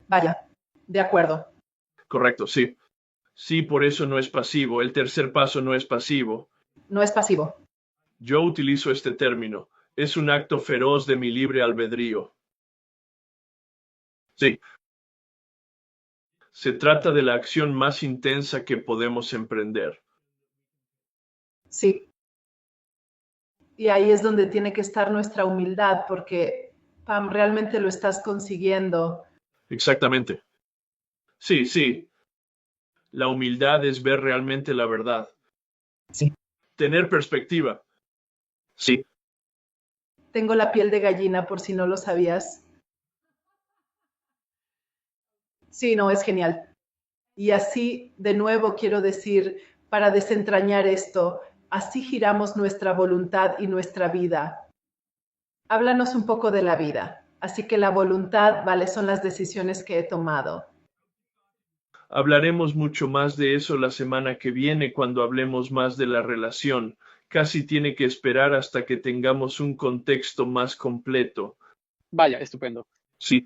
Vaya, de acuerdo. Correcto, sí. Sí, por eso no es pasivo. El tercer paso no es pasivo. No es pasivo. Yo utilizo este término. Es un acto feroz de mi libre albedrío. Sí. Se trata de la acción más intensa que podemos emprender. Sí. Y ahí es donde tiene que estar nuestra humildad, porque, Pam, realmente lo estás consiguiendo. Exactamente. Sí, sí. La humildad es ver realmente la verdad. Sí. Tener perspectiva. Sí. Tengo la piel de gallina por si no lo sabías. Sí, no, es genial. Y así, de nuevo, quiero decir, para desentrañar esto, así giramos nuestra voluntad y nuestra vida. Háblanos un poco de la vida. Así que la voluntad, vale, son las decisiones que he tomado. Hablaremos mucho más de eso la semana que viene cuando hablemos más de la relación. Casi tiene que esperar hasta que tengamos un contexto más completo. Vaya, estupendo. Sí.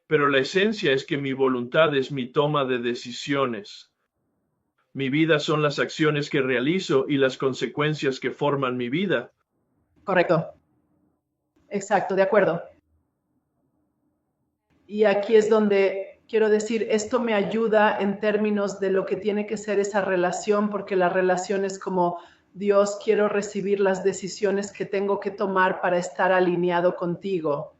Pero la esencia es que mi voluntad es mi toma de decisiones. Mi vida son las acciones que realizo y las consecuencias que forman mi vida. Correcto. Exacto, de acuerdo. Y aquí es donde quiero decir, esto me ayuda en términos de lo que tiene que ser esa relación, porque la relación es como, Dios, quiero recibir las decisiones que tengo que tomar para estar alineado contigo.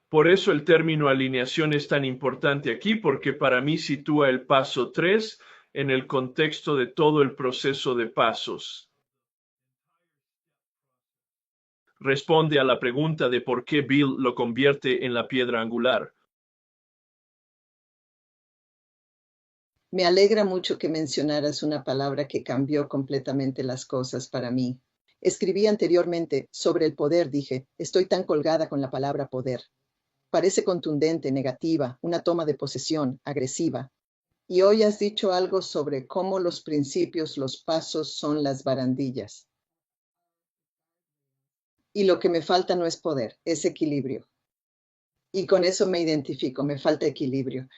Por eso el término alineación es tan importante aquí, porque para mí sitúa el paso 3 en el contexto de todo el proceso de pasos. Responde a la pregunta de por qué Bill lo convierte en la piedra angular. Me alegra mucho que mencionaras una palabra que cambió completamente las cosas para mí. Escribí anteriormente sobre el poder, dije, estoy tan colgada con la palabra poder. Parece contundente, negativa, una toma de posesión, agresiva. Y hoy has dicho algo sobre cómo los principios, los pasos son las barandillas. Y lo que me falta no es poder, es equilibrio. Y con eso me identifico, me falta equilibrio.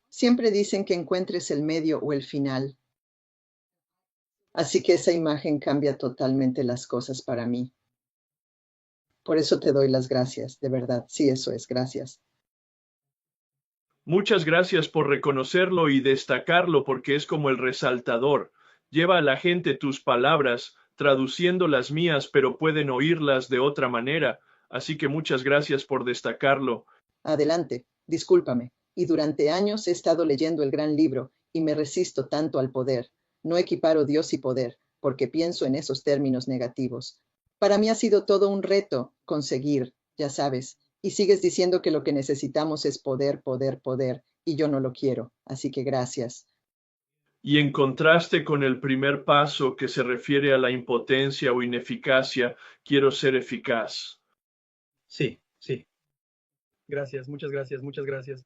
Siempre dicen que encuentres el medio o el final. Así que esa imagen cambia totalmente las cosas para mí. Por eso te doy las gracias, de verdad. Sí, eso es, gracias. Muchas gracias por reconocerlo y destacarlo porque es como el resaltador. Lleva a la gente tus palabras, traduciendo las mías, pero pueden oírlas de otra manera. Así que muchas gracias por destacarlo. Adelante, discúlpame. Y durante años he estado leyendo el gran libro y me resisto tanto al poder. No equiparo Dios y poder, porque pienso en esos términos negativos. Para mí ha sido todo un reto conseguir, ya sabes, y sigues diciendo que lo que necesitamos es poder, poder, poder, y yo no lo quiero. Así que gracias. Y en contraste con el primer paso que se refiere a la impotencia o ineficacia, quiero ser eficaz. Sí, sí. Gracias, muchas gracias, muchas gracias.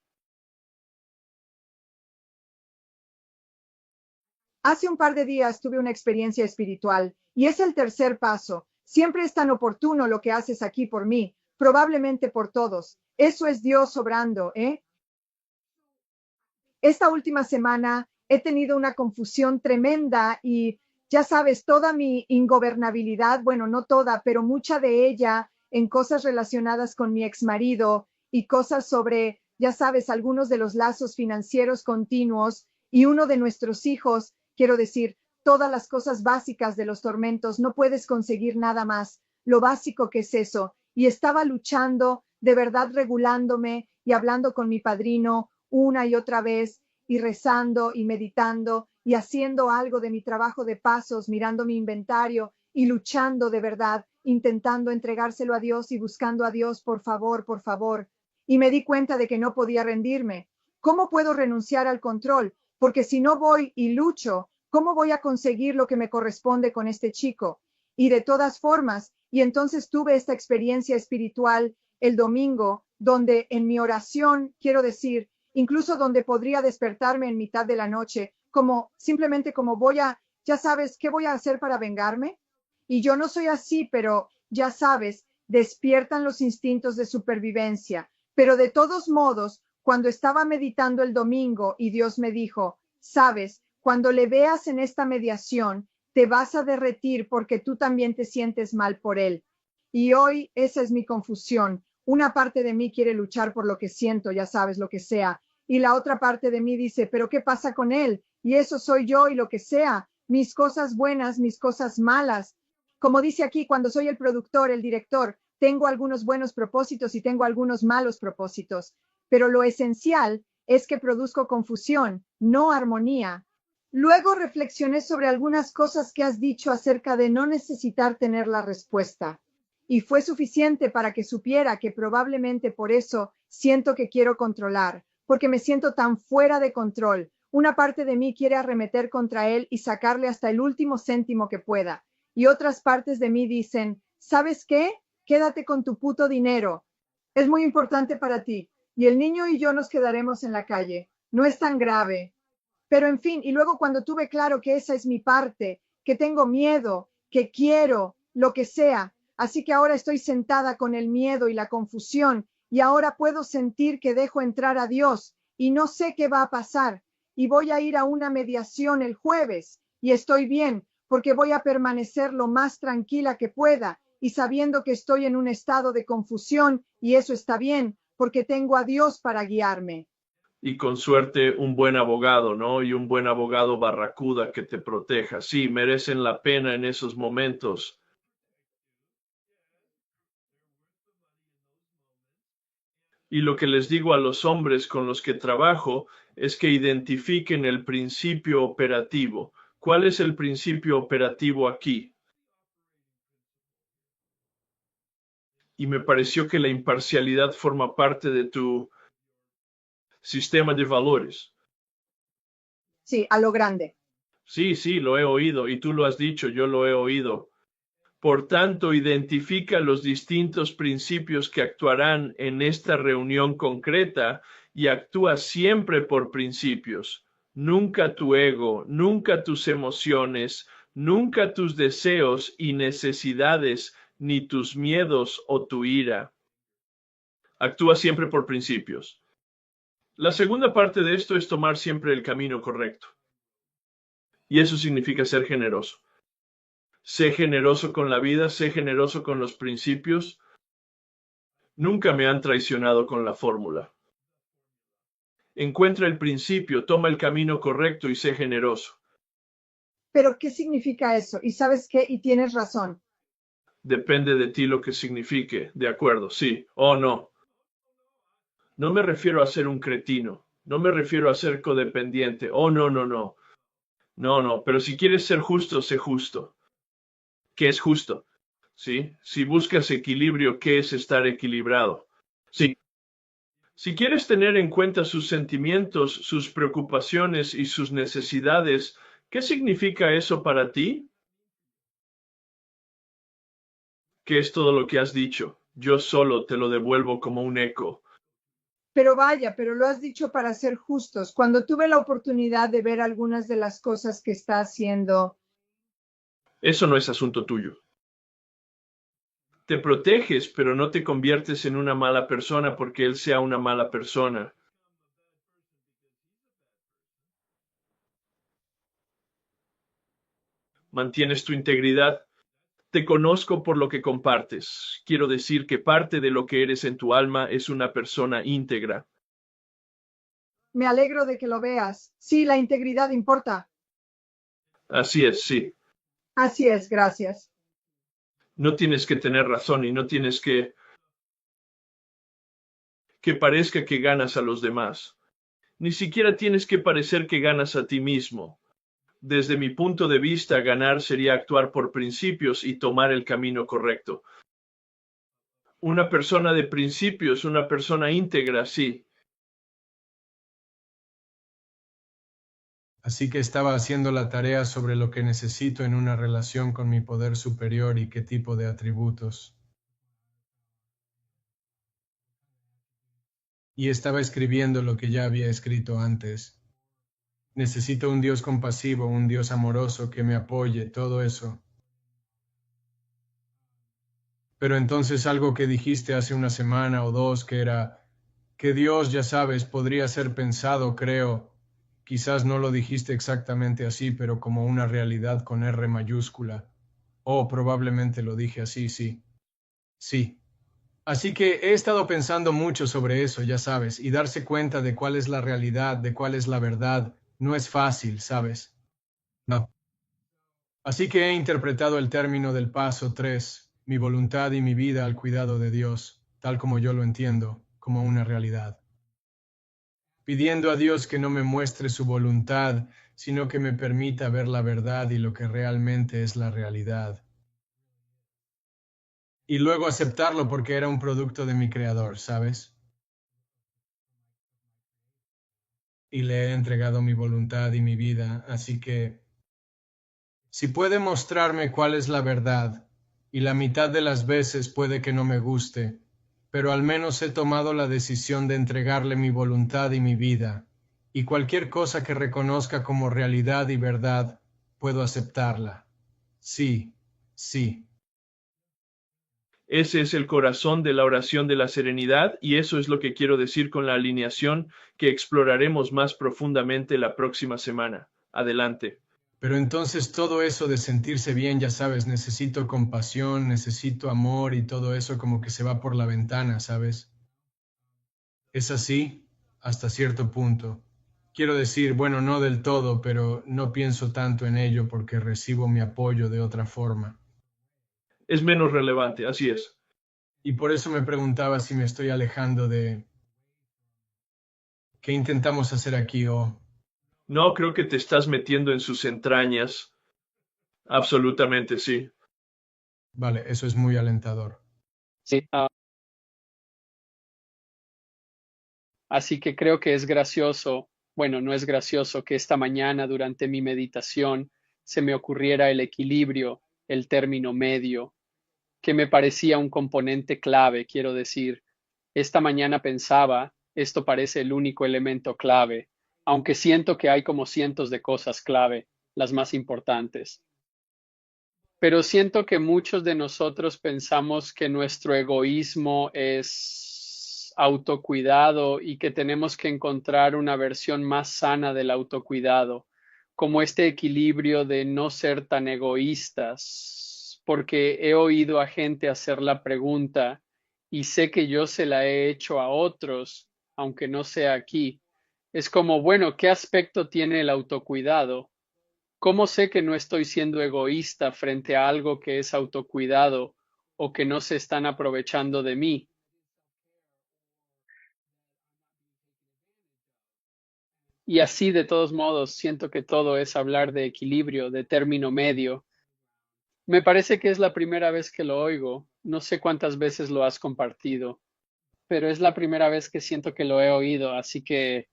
Hace un par de días tuve una experiencia espiritual y es el tercer paso. Siempre es tan oportuno lo que haces aquí por mí, probablemente por todos. Eso es Dios obrando, ¿eh? Esta última semana he tenido una confusión tremenda y ya sabes, toda mi ingobernabilidad, bueno, no toda, pero mucha de ella en cosas relacionadas con mi exmarido y cosas sobre, ya sabes, algunos de los lazos financieros continuos y uno de nuestros hijos, quiero decir, todas las cosas básicas de los tormentos, no puedes conseguir nada más, lo básico que es eso. Y estaba luchando, de verdad regulándome y hablando con mi padrino una y otra vez y rezando y meditando y haciendo algo de mi trabajo de pasos, mirando mi inventario y luchando de verdad, intentando entregárselo a Dios y buscando a Dios, por favor, por favor. Y me di cuenta de que no podía rendirme. ¿Cómo puedo renunciar al control? Porque si no voy y lucho, ¿cómo voy a conseguir lo que me corresponde con este chico? Y de todas formas, y entonces tuve esta experiencia espiritual el domingo, donde en mi oración, quiero decir, incluso donde podría despertarme en mitad de la noche, como simplemente como ya sabes, ¿qué voy a hacer para vengarme? Y yo no soy así, pero ya sabes, despiertan los instintos de supervivencia. Pero de todos modos, cuando estaba meditando el domingo y Dios me dijo, sabes, cuando le veas en esta mediación, te vas a derretir porque tú también te sientes mal por él. Y hoy esa es mi confusión. Una parte de mí quiere luchar por lo que siento, ya sabes, lo que sea. Y la otra parte de mí dice, pero ¿qué pasa con él? Y eso soy yo y lo que sea, mis cosas buenas, mis cosas malas. Como dice aquí, cuando soy el productor, el director, tengo algunos buenos propósitos y tengo algunos malos propósitos. Pero lo esencial es que produzco confusión, no armonía. Luego reflexioné sobre algunas cosas que has dicho acerca de no necesitar tener la respuesta. Y fue suficiente para que supiera que probablemente por eso siento que quiero controlar, porque me siento tan fuera de control. Una parte de mí quiere arremeter contra él y sacarle hasta el último céntimo que pueda. Y otras partes de mí dicen, ¿sabes qué? Quédate con tu puto dinero. Es muy importante para ti. Y el niño y yo nos quedaremos en la calle. No es tan grave. Pero en fin, y luego cuando tuve claro que esa es mi parte, que tengo miedo, que quiero, lo que sea, así que ahora estoy sentada con el miedo y la confusión y ahora puedo sentir que dejo entrar a Dios y no sé qué va a pasar y voy a ir a una mediación el jueves y estoy bien porque voy a permanecer lo más tranquila que pueda y sabiendo que estoy en un estado de confusión y eso está bien porque tengo a Dios para guiarme. Y con suerte un buen abogado, ¿no? Y un buen abogado barracuda que te proteja. Sí, merecen la pena en esos momentos. Y lo que les digo a los hombres con los que trabajo es que identifiquen el principio operativo. ¿Cuál es el principio operativo aquí? Y me pareció que la imparcialidad forma parte de tu sistema de valores. Sí, a lo grande. Sí, sí, lo he oído y tú lo has dicho, yo lo he oído. Por tanto, identifica los distintos principios que actuarán en esta reunión concreta y actúa siempre por principios. nunca tu ego, nunca tus emociones, nunca tus deseos y necesidades, ni tus miedos o tu ira. Actúa siempre por principios. La segunda parte de esto es tomar siempre el camino correcto. Y eso significa ser generoso. Sé generoso con la vida, sé generoso con los principios. Nunca me han traicionado con la fórmula. Encuentra el principio, toma el camino correcto y sé generoso. Pero, ¿qué significa eso? Y sabes qué, y tienes razón. Depende de ti lo que signifique. De acuerdo, sí o no. No me refiero a ser un cretino. No me refiero a ser codependiente. Oh, no, no, no. No, no. Pero si quieres ser justo, sé justo. ¿Qué es justo? ¿Sí? Si buscas equilibrio, ¿qué es estar equilibrado? Sí. Si quieres tener en cuenta sus sentimientos, sus preocupaciones y sus necesidades, ¿qué significa eso para ti? ¿Qué es todo lo que has dicho? Yo solo te lo devuelvo como un eco. Pero vaya, pero lo has dicho para ser justos. Cuando tuve la oportunidad de ver algunas de las cosas que está haciendo, Eso no es asunto tuyo. Te proteges, pero no te conviertes en una mala persona porque él sea una mala persona. Mantienes tu integridad. Te conozco por lo que compartes. Quiero decir que parte de lo que eres en tu alma es una persona íntegra. me alegro de que lo veas. Sí, la integridad importa. Así es, sí. Así es, gracias. No tienes que tener razón y no tienes que parezca que ganas a los demás. Ni siquiera tienes que parecer que ganas a ti mismo. Desde mi punto de vista, ganar sería actuar por principios y tomar el camino correcto. Una persona de principios, una persona íntegra, sí. Así que estaba haciendo la tarea sobre lo que necesito en una relación con mi poder superior y qué tipo de atributos. Y estaba escribiendo lo que ya había escrito antes. Necesito un Dios compasivo, un Dios amoroso que me apoye, todo eso. Pero entonces algo que dijiste hace una semana o dos, que era que Dios, ya sabes, podría ser pensado, creo, quizás no lo dijiste exactamente así, pero como una realidad con R mayúscula. Oh, probablemente lo dije así, sí. Sí. Así que he estado pensando mucho sobre eso, ya sabes, y darse cuenta de cuál es la realidad, de cuál es la verdad, no es fácil, ¿sabes? No. Así que he interpretado el término del paso 3, mi voluntad y mi vida al cuidado de Dios, tal como yo lo entiendo, como una realidad. Pidiendo a Dios que no me muestre su voluntad, sino que me permita ver la verdad y lo que realmente es la realidad. Y luego aceptarlo porque era un producto de mi creador, ¿sabes? Y le he entregado mi voluntad y mi vida, así que si puede mostrarme cuál es la verdad, y la mitad de las veces puede que no me guste, pero al menos he tomado la decisión de entregarle mi voluntad y mi vida, y cualquier cosa que reconozca como realidad y verdad, puedo aceptarla. Sí, sí. Ese es el corazón de la oración de la serenidad y eso es lo que quiero decir con la alineación que exploraremos más profundamente la próxima semana. Adelante. Pero entonces todo eso de sentirse bien, ya sabes, necesito compasión, necesito amor y todo eso como que se va por la ventana, ¿sabes? Es así hasta cierto punto. Quiero decir, bueno, no del todo, pero no pienso tanto en ello porque recibo mi apoyo de otra forma. Es menos relevante, así es. Y por eso me preguntaba si me estoy alejando de... ¿Qué intentamos hacer aquí? O... No creo que te estás metiendo en sus entrañas. Absolutamente, sí. Vale, eso es muy alentador. Sí, así que creo que es gracioso, bueno, no es gracioso que esta mañana durante mi meditación se me ocurriera el equilibrio, el término medio, que me parecía un componente clave, quiero decir. Esta mañana pensaba, esto parece el único elemento clave, aunque siento que hay como cientos de cosas clave, las más importantes. Pero siento que muchos de nosotros pensamos que nuestro egoísmo es autocuidado y que tenemos que encontrar una versión más sana del autocuidado, como este equilibrio de no ser tan egoístas, porque he oído a gente hacer la pregunta y sé que yo se la he hecho a otros, aunque no sea aquí. Es como, bueno, ¿qué aspecto tiene el autocuidado? ¿Cómo sé que no estoy siendo egoísta frente a algo que es autocuidado o que no se están aprovechando de mí? Y así, de todos modos, siento que todo es hablar de equilibrio, de término medio. Me parece que es la primera vez que lo oigo. No sé cuántas veces lo has compartido, pero es la primera vez que siento que lo he oído, así que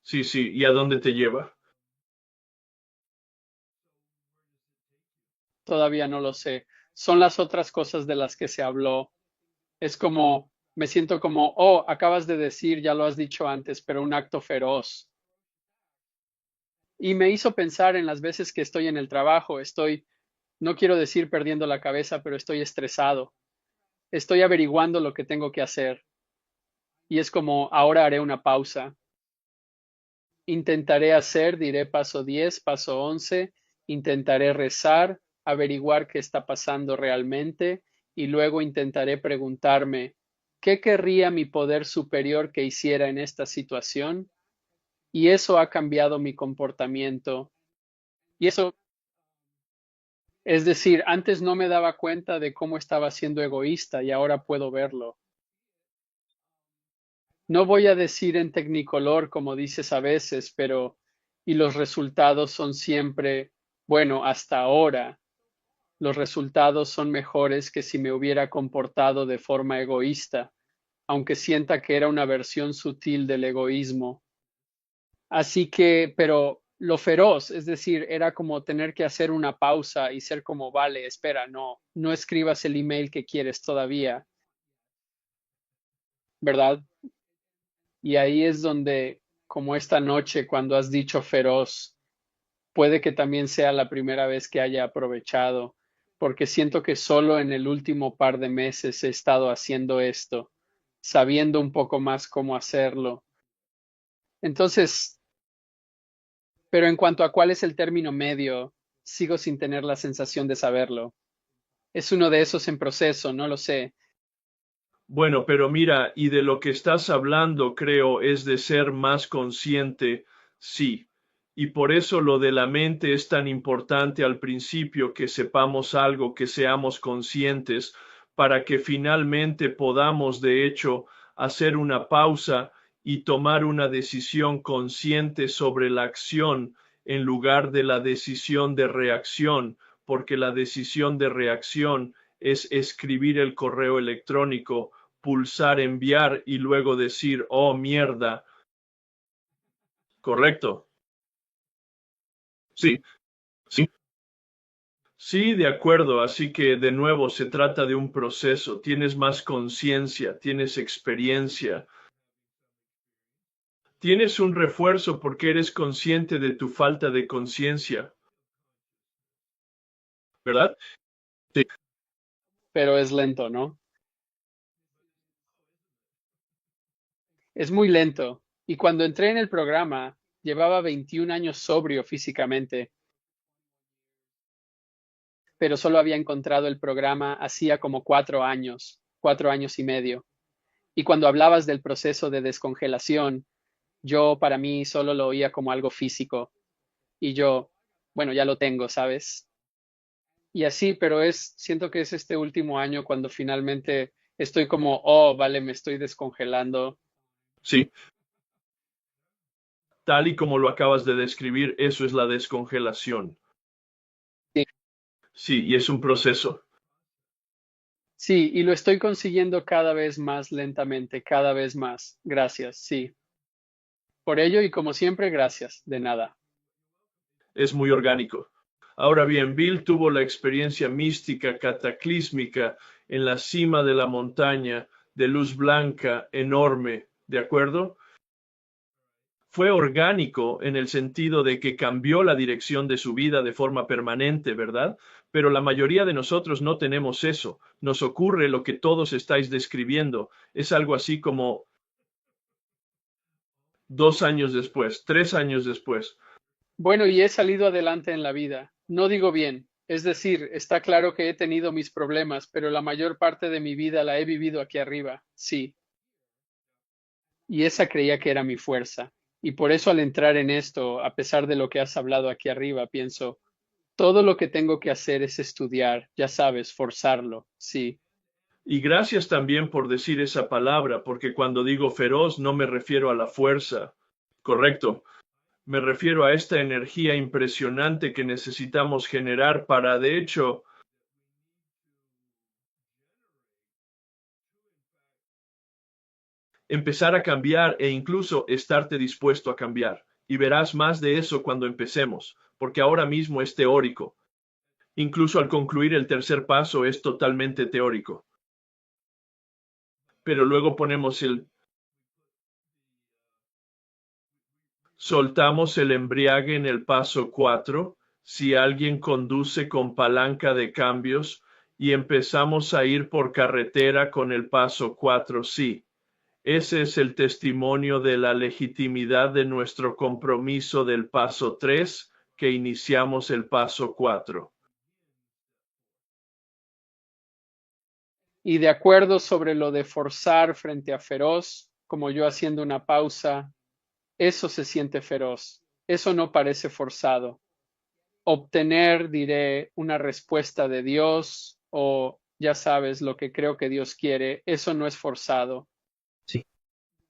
Sí, sí. ¿Y a dónde te lleva? todavía no lo sé. Son las otras cosas de las que se habló. Es como, me siento como, oh, acabas de decir, ya lo has dicho antes, pero un acto feroz. Y me hizo pensar en las veces que estoy en el trabajo, no quiero decir perdiendo la cabeza, pero estoy estresado. Estoy averiguando lo que tengo que hacer. Y es como, ahora haré una pausa. Intentaré hacer, diré paso 10, paso 11, intentaré rezar, averiguar qué está pasando realmente y luego intentaré preguntarme, ¿qué querría mi poder superior que hiciera en esta situación? Y eso ha cambiado mi comportamiento. Y eso, es decir, antes no me daba cuenta de cómo estaba siendo egoísta y ahora puedo verlo. No voy a decir en tecnicolor como dices a veces, pero y los resultados son siempre, bueno, hasta ahora, los resultados son mejores que si me hubiera comportado de forma egoísta, aunque sienta que era una versión sutil del egoísmo. Así que, pero lo feroz, es decir, era como tener que hacer una pausa y ser como, vale, espera, no escribas el email que quieres todavía, ¿verdad? Y ahí es donde, como esta noche, cuando has dicho feroz, puede que también sea la primera vez que haya aprovechado, porque siento que solo en el último par de meses he estado haciendo esto, sabiendo un poco más cómo hacerlo. Entonces, pero en cuanto a cuál es el término medio, sigo sin tener la sensación de saberlo. Es uno de esos en proceso, no lo sé. Bueno, pero mira, y de lo que estás hablando, creo, es de ser más consciente, sí. Y por eso lo de la mente es tan importante al principio, que sepamos algo, que seamos conscientes, para que finalmente podamos, de hecho, hacer una pausa y tomar una decisión consciente sobre la acción en lugar de la decisión de reacción, porque la decisión de reacción es escribir el correo electrónico, pulsar enviar y luego decir, oh mierda. Correcto. Sí, sí. Sí, de acuerdo. Así que de nuevo se trata de un proceso. Tienes más conciencia, tienes experiencia, tienes un refuerzo porque eres consciente de tu falta de conciencia, ¿verdad? Sí. Pero es lento, ¿no? Es muy lento. Y cuando entré en el programa, llevaba 21 años sobrio físicamente, pero solo había encontrado el programa hacía como 4 años, 4 años y medio. Y cuando hablabas del proceso de descongelación, yo para mí solo lo oía como algo físico. Y yo, bueno, ya lo tengo, ¿sabes? Y así, pero siento que es este último año cuando finalmente estoy como, oh, vale, me estoy descongelando. Sí, tal y como lo acabas de describir, eso es la descongelación. Sí, Sí, y es un proceso. sí, y lo estoy consiguiendo cada vez más lentamente, cada vez más. Gracias, sí. Por ello y como siempre, gracias. De nada. Es muy orgánico. Ahora bien, Bill tuvo la experiencia mística cataclísmica en la cima de la montaña de luz blanca enorme, ¿de acuerdo? Fue orgánico en el sentido de que cambió la dirección de su vida de forma permanente, ¿verdad? Pero la mayoría de nosotros no tenemos eso. Nos ocurre lo que todos estáis describiendo. Es algo así como 2 años después, 3 años después. Bueno, y he salido adelante en la vida. No digo bien. Es decir, está claro que he tenido mis problemas, pero la mayor parte de mi vida la he vivido aquí arriba. Sí. Y esa creía que era mi fuerza. Y por eso al entrar en esto, a pesar de lo que has hablado aquí arriba, pienso, todo lo que tengo que hacer es estudiar, ya sabes, forzarlo. Sí. Y gracias también por decir esa palabra, porque cuando digo feroz no me refiero a la fuerza. Correcto. Me refiero a esta energía impresionante que necesitamos generar para, de hecho, empezar a cambiar e incluso estarte dispuesto a cambiar. Y verás más de eso cuando empecemos, porque ahora mismo es teórico. Incluso al concluir el tercer paso es totalmente teórico. Pero luego soltamos el embriague en el paso 4, si alguien conduce con palanca de cambios, y empezamos a ir por carretera con el paso 4, sí. Ese es el testimonio de la legitimidad de nuestro compromiso del paso 3, que iniciamos el paso 4. Y de acuerdo sobre lo de forzar frente a feroz, como yo haciendo una pausa, eso se siente feroz. Eso no parece forzado. Obtener, diré, una respuesta de Dios o, ya sabes, lo que creo que Dios quiere, eso no es forzado. Sí.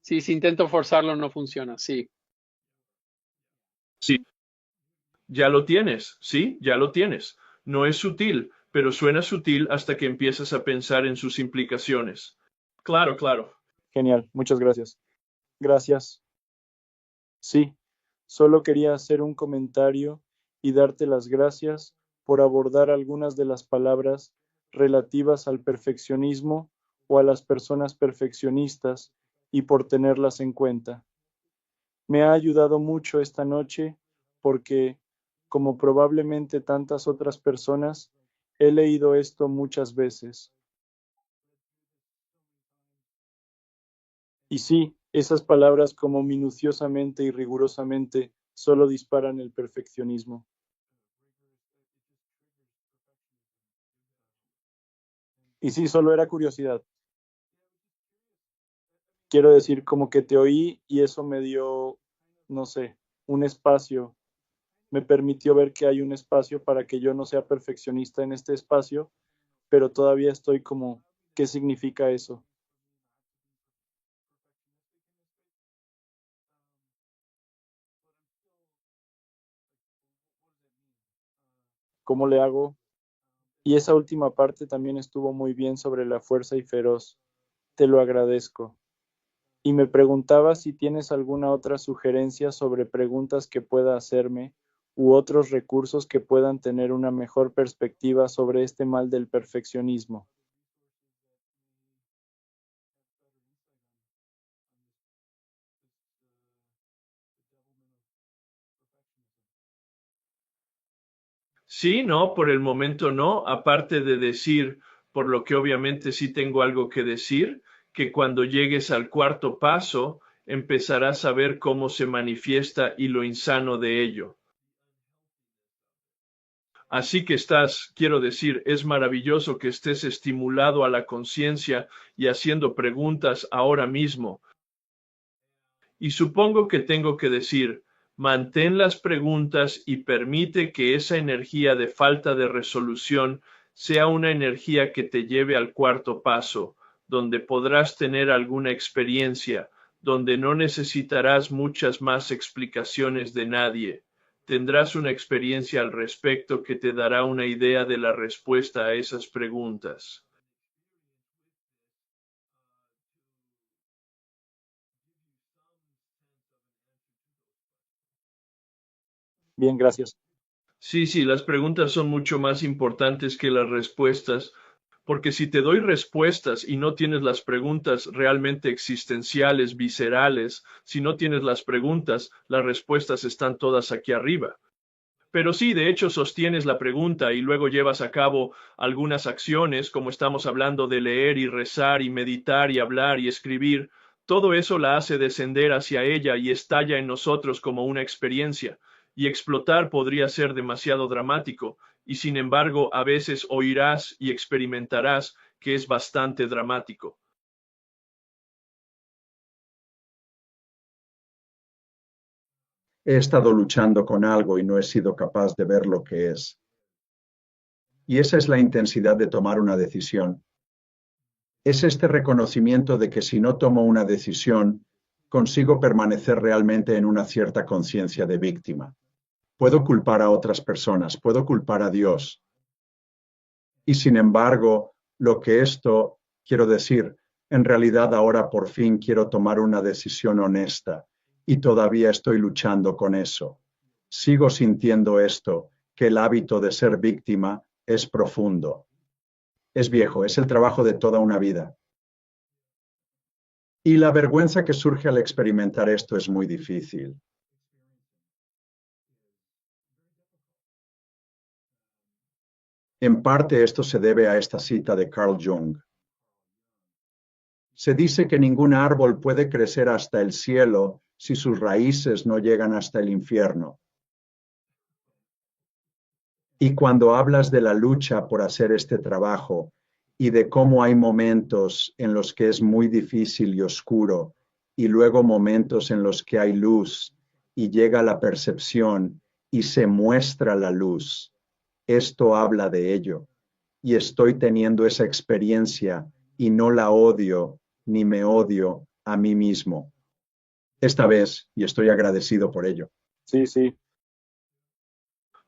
Sí, si intento forzarlo no funciona, sí. Sí, ya lo tienes, sí, ya lo tienes. No es sutil, pero suena sutil hasta que empiezas a pensar en sus implicaciones. Claro, claro. Genial, muchas gracias. Gracias. Sí, solo quería hacer un comentario y darte las gracias por abordar algunas de las palabras relativas al perfeccionismo o a las personas perfeccionistas y por tenerlas en cuenta. Me ha ayudado mucho esta noche porque, como probablemente tantas otras personas, he leído esto muchas veces. Y sí, esas palabras como minuciosamente y rigurosamente solo disparan el perfeccionismo. Y sí, solo era curiosidad. Quiero decir, como que te oí y eso me dio, no sé, un espacio. Me permitió ver que hay un espacio para que yo no sea perfeccionista en este espacio, pero todavía estoy como, ¿qué significa eso? ¿Cómo le hago? Y esa última parte también estuvo muy bien sobre la fuerza y feroz. Te lo agradezco. Y me preguntaba si tienes alguna otra sugerencia sobre preguntas que pueda hacerme u otros recursos que puedan tener una mejor perspectiva sobre este mal del perfeccionismo. Sí, no, por el momento no, aparte de decir, por lo que obviamente sí tengo algo que decir, que cuando llegues al cuarto paso, empezarás a ver cómo se manifiesta y lo insano de ello. Así que quiero decir, es maravilloso que estés estimulado a la conciencia y haciendo preguntas ahora mismo. Y supongo que tengo que decir, mantén las preguntas y permite que esa energía de falta de resolución sea una energía que te lleve al cuarto paso, donde podrás tener alguna experiencia, donde no necesitarás muchas más explicaciones de nadie. Tendrás una experiencia al respecto que te dará una idea de la respuesta a esas preguntas. Bien, gracias. Sí, las preguntas son mucho más importantes que las respuestas, Porque si te doy respuestas y no tienes las preguntas realmente existenciales, viscerales, si no tienes las preguntas, las respuestas están todas aquí arriba. Pero sí, de hecho, sostienes la pregunta y luego llevas a cabo algunas acciones, como estamos hablando de leer y rezar y meditar y hablar y escribir. Todo eso la hace descender hacia ella y estalla en nosotros como una experiencia. Y explotar podría ser demasiado dramático, y sin embargo, a veces oirás y experimentarás que es bastante dramático. He estado luchando con algo y no he sido capaz de ver lo que es. Y esa es la intensidad de tomar una decisión. Es este reconocimiento de que si no tomo una decisión, consigo permanecer realmente en una cierta conciencia de víctima. Puedo culpar a otras personas, puedo culpar a Dios. Y sin embargo, lo que esto, quiero decir, en realidad ahora por fin quiero tomar una decisión honesta y todavía estoy luchando con eso. Sigo sintiendo esto, que el hábito de ser víctima es profundo. Es viejo, es el trabajo de toda una vida. Y la vergüenza que surge al experimentar esto es muy difícil. En parte esto se debe a esta cita de Carl Jung. Se dice que ningún árbol puede crecer hasta el cielo si sus raíces no llegan hasta el infierno. Y cuando hablas de la lucha por hacer este trabajo y de cómo hay momentos en los que es muy difícil y oscuro, y luego momentos en los que hay luz y llega la percepción y se muestra la luz, esto habla de ello. Y estoy teniendo esa experiencia y no la odio ni me odio a mí mismo. Esta vez, y estoy agradecido por ello. Sí, sí.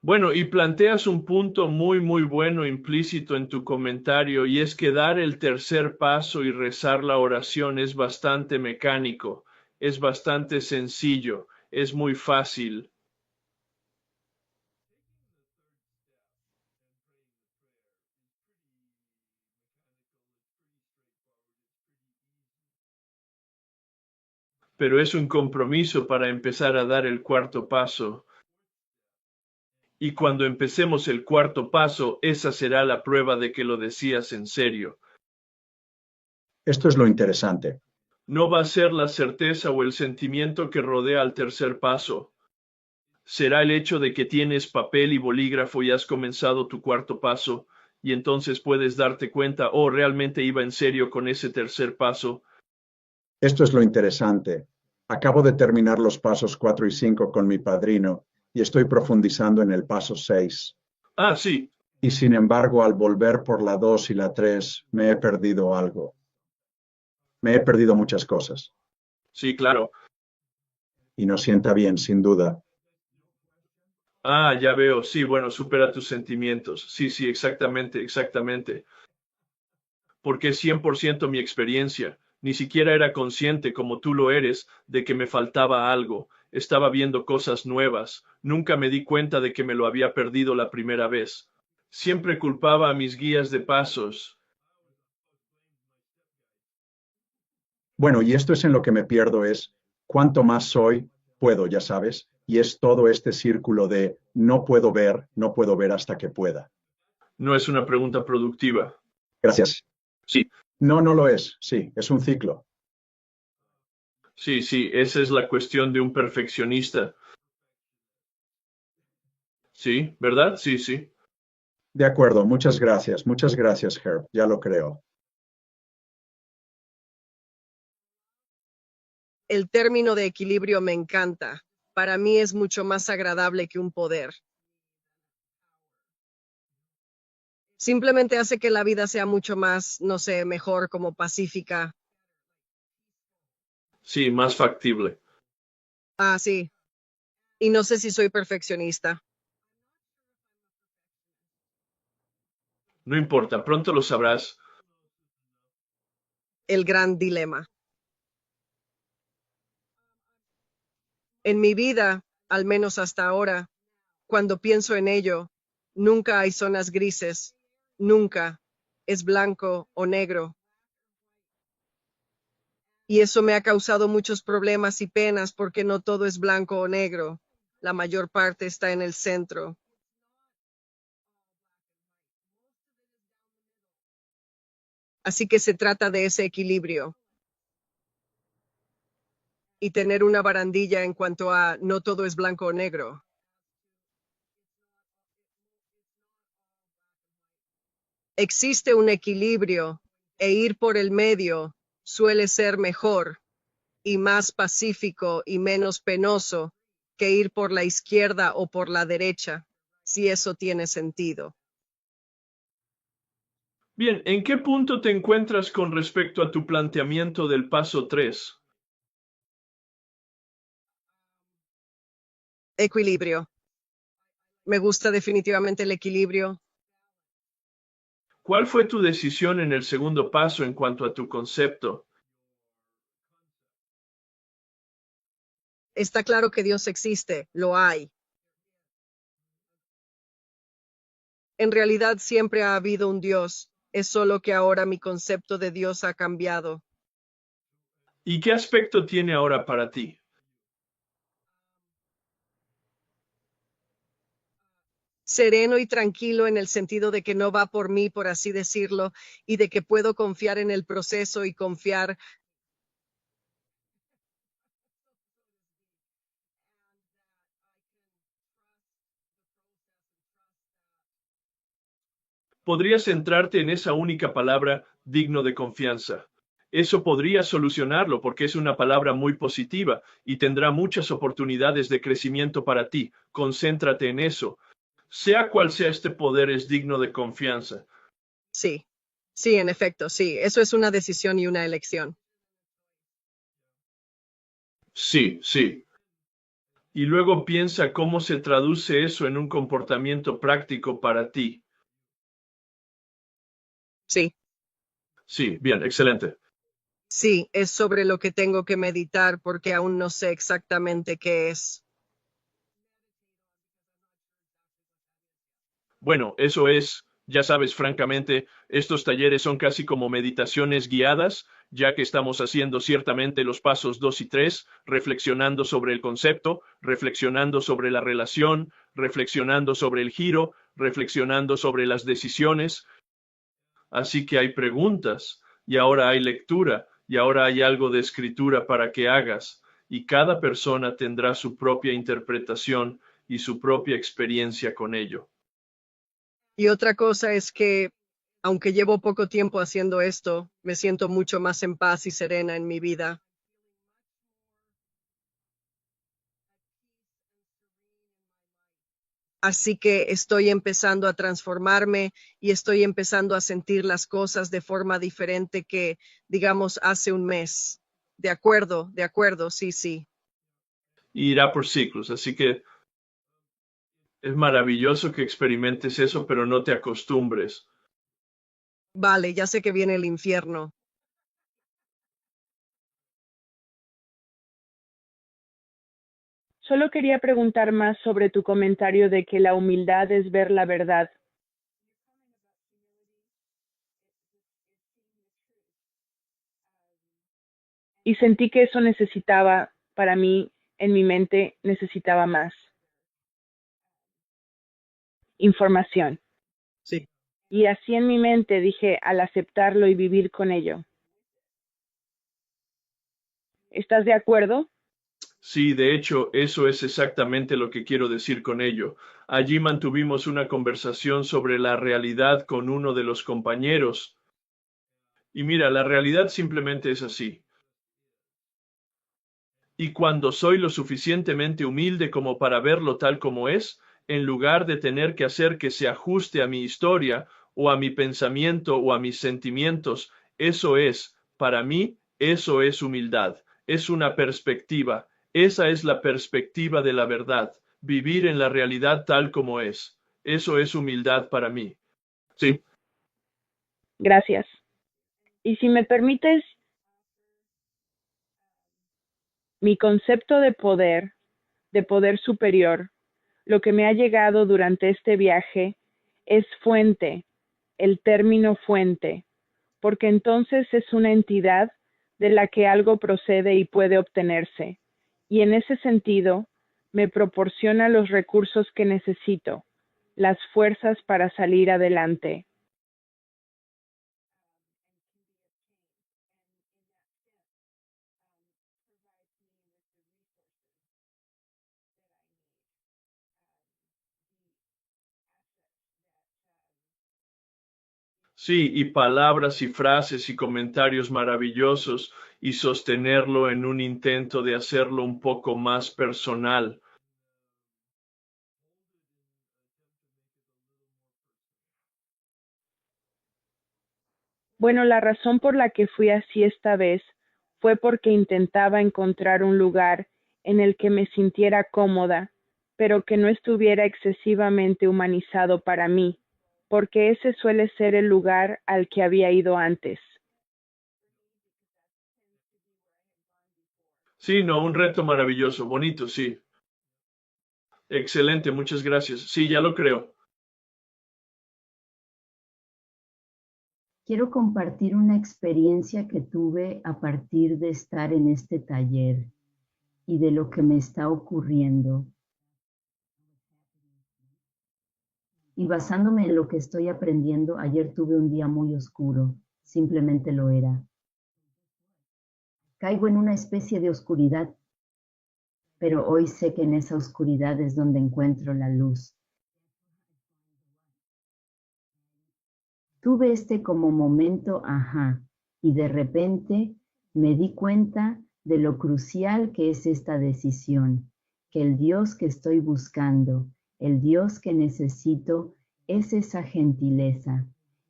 Bueno, y planteas un punto muy bueno implícito en tu comentario, y es que dar el tercer paso y rezar la oración es bastante mecánico, es bastante sencillo, es muy fácil. Pero es un compromiso para empezar a dar el cuarto paso. Y cuando empecemos el cuarto paso, esa será la prueba de que lo decías en serio. Esto es lo interesante. No va a ser la certeza o el sentimiento que rodea al tercer paso. Será el hecho de que tienes papel y bolígrafo y has comenzado tu cuarto paso, y entonces puedes darte cuenta, oh, realmente iba en serio con ese tercer paso. Esto es lo interesante. Acabo de terminar los pasos 4 y 5 con mi padrino y estoy profundizando en el paso 6. Ah, sí, Y sin embargo, al volver por la 2 y la 3, me he perdido algo. Me he perdido muchas cosas. sí, claro. Y no sienta bien, sin duda. Ah, ya veo, sí, bueno, supera tus sentimientos. Sí, sí, exactamente, exactamente. Porque es 100% mi experiencia. Ni siquiera era consciente, como tú lo eres, de que me faltaba algo. Estaba viendo cosas nuevas. Nunca me di cuenta de que me lo había perdido la primera vez. Siempre culpaba a mis guías de pasos. Bueno, y esto es en lo que me pierdo es, cuanto más soy, puedo, ya sabes, y es todo este círculo de no puedo ver hasta que pueda. No es una pregunta productiva. Gracias. Sí, No, no lo es, sí, es un ciclo. sí, sí, esa es la cuestión de un perfeccionista. Sí, ¿verdad? Sí, sí. De acuerdo, muchas gracias, Herb, ya lo creo. El término de equilibrio me encanta. Para mí es mucho más agradable que un poder. Simplemente hace que la vida sea mucho más, no sé, mejor, como pacífica. Sí, más factible. Ah, sí. Y no sé si soy perfeccionista. No importa, pronto lo sabrás. El gran dilema. En mi vida, al menos hasta ahora, cuando pienso en ello, nunca hay zonas grises. Nunca. es blanco o negro. Y eso me ha causado muchos problemas y penas porque no todo es blanco o negro. La mayor parte está en el centro. Así que se trata de ese equilibrio. Y tener una barandilla en cuanto a no todo es blanco o negro. Existe un equilibrio e ir por el medio suele ser mejor y más pacífico y menos penoso que ir por la izquierda o por la derecha, si eso tiene sentido. Bien, ¿en qué punto te encuentras con respecto a tu planteamiento del paso 3? Equilibrio. Me gusta definitivamente el equilibrio. ¿Cuál fue tu decisión en el segundo paso en cuanto a tu concepto? Está claro que Dios existe, lo hay. En realidad siempre ha habido un Dios, es solo que ahora mi concepto de Dios ha cambiado. ¿Y qué aspecto tiene ahora para ti? Sereno y tranquilo en el sentido de que no va por mí, por así decirlo, y de que puedo confiar en el proceso y confiar. Podrías centrarte en esa única palabra, digno de confianza. Eso podría solucionarlo porque es una palabra muy positiva y tendrá muchas oportunidades de crecimiento para ti. Concéntrate en eso. Sea cual sea este poder, es digno de confianza. Sí, sí, en efecto, sí, eso es una decisión y una elección. Sí, sí. Y luego piensa cómo se traduce eso en un comportamiento práctico para ti. Sí, Sí, bien, excelente. sí, es sobre lo que tengo que meditar porque aún no sé exactamente qué es. Bueno, eso es, ya sabes, francamente, estos talleres son casi como meditaciones guiadas, ya que estamos haciendo ciertamente los pasos 2 y 3, reflexionando sobre el concepto, reflexionando sobre la relación, reflexionando sobre el giro, reflexionando sobre las decisiones. Así que hay preguntas, y ahora hay lectura, y ahora hay algo de escritura para que hagas, y cada persona tendrá su propia interpretación y su propia experiencia con ello. Y otra cosa es que, aunque llevo poco tiempo haciendo esto, me siento mucho más en paz y serena en mi vida. Así que estoy empezando a transformarme y estoy empezando a sentir las cosas de forma diferente que, digamos, hace un mes. De acuerdo, sí, sí. Y irá por ciclos, así que es maravilloso que experimentes eso, pero no te acostumbres. Vale, ya sé que viene el infierno. Solo quería preguntar más sobre tu comentario de que la humildad es ver la verdad. Y sentí que eso necesitaba, para mí, en mi mente, necesitaba más información. Sí, Y así en mi mente dije, al aceptarlo y vivir con ello. ¿Estás de acuerdo? Sí, de hecho, eso es exactamente lo que quiero decir con ello. Allí mantuvimos una conversación sobre la realidad con uno de los compañeros. Y mira, la realidad simplemente es así. Y cuando soy lo suficientemente humilde como para verlo tal como es, en lugar de tener que hacer que se ajuste a mi historia o a mi pensamiento o a mis sentimientos, eso es, para mí, eso es humildad. Es una perspectiva. Esa es la perspectiva de la verdad. Vivir en la realidad tal como es. Eso es humildad para mí. Sí. Gracias. Y si me permites, mi concepto de poder superior, lo que me ha llegado durante este viaje, es fuente el término fuente, porque entonces es una entidad de la que algo procede y puede obtenerse, y en ese sentido me proporciona los recursos que necesito, las fuerzas para salir adelante. Sí, y palabras y frases y comentarios maravillosos y sostenerlo en un intento de hacerlo un poco más personal. Bueno, la razón por la que fui así esta vez fue porque intentaba encontrar un lugar en el que me sintiera cómoda, pero que no estuviera excesivamente humanizado para mí, porque ese suele ser el lugar al que había ido antes. Sí, no, un reto maravilloso, bonito, sí. Excelente, muchas gracias. Sí, ya lo creo. Quiero compartir una experiencia que tuve a partir de estar en este taller y de lo que me está ocurriendo. Y basándome en lo que estoy aprendiendo, ayer tuve un día muy oscuro, simplemente lo era. Caigo en una especie de oscuridad, pero hoy sé que en esa oscuridad es donde encuentro la luz. Tuve este como momento, ajá, y de repente me di cuenta de lo crucial que es esta decisión, que el Dios que estoy buscando, el Dios que necesito, es esa gentileza,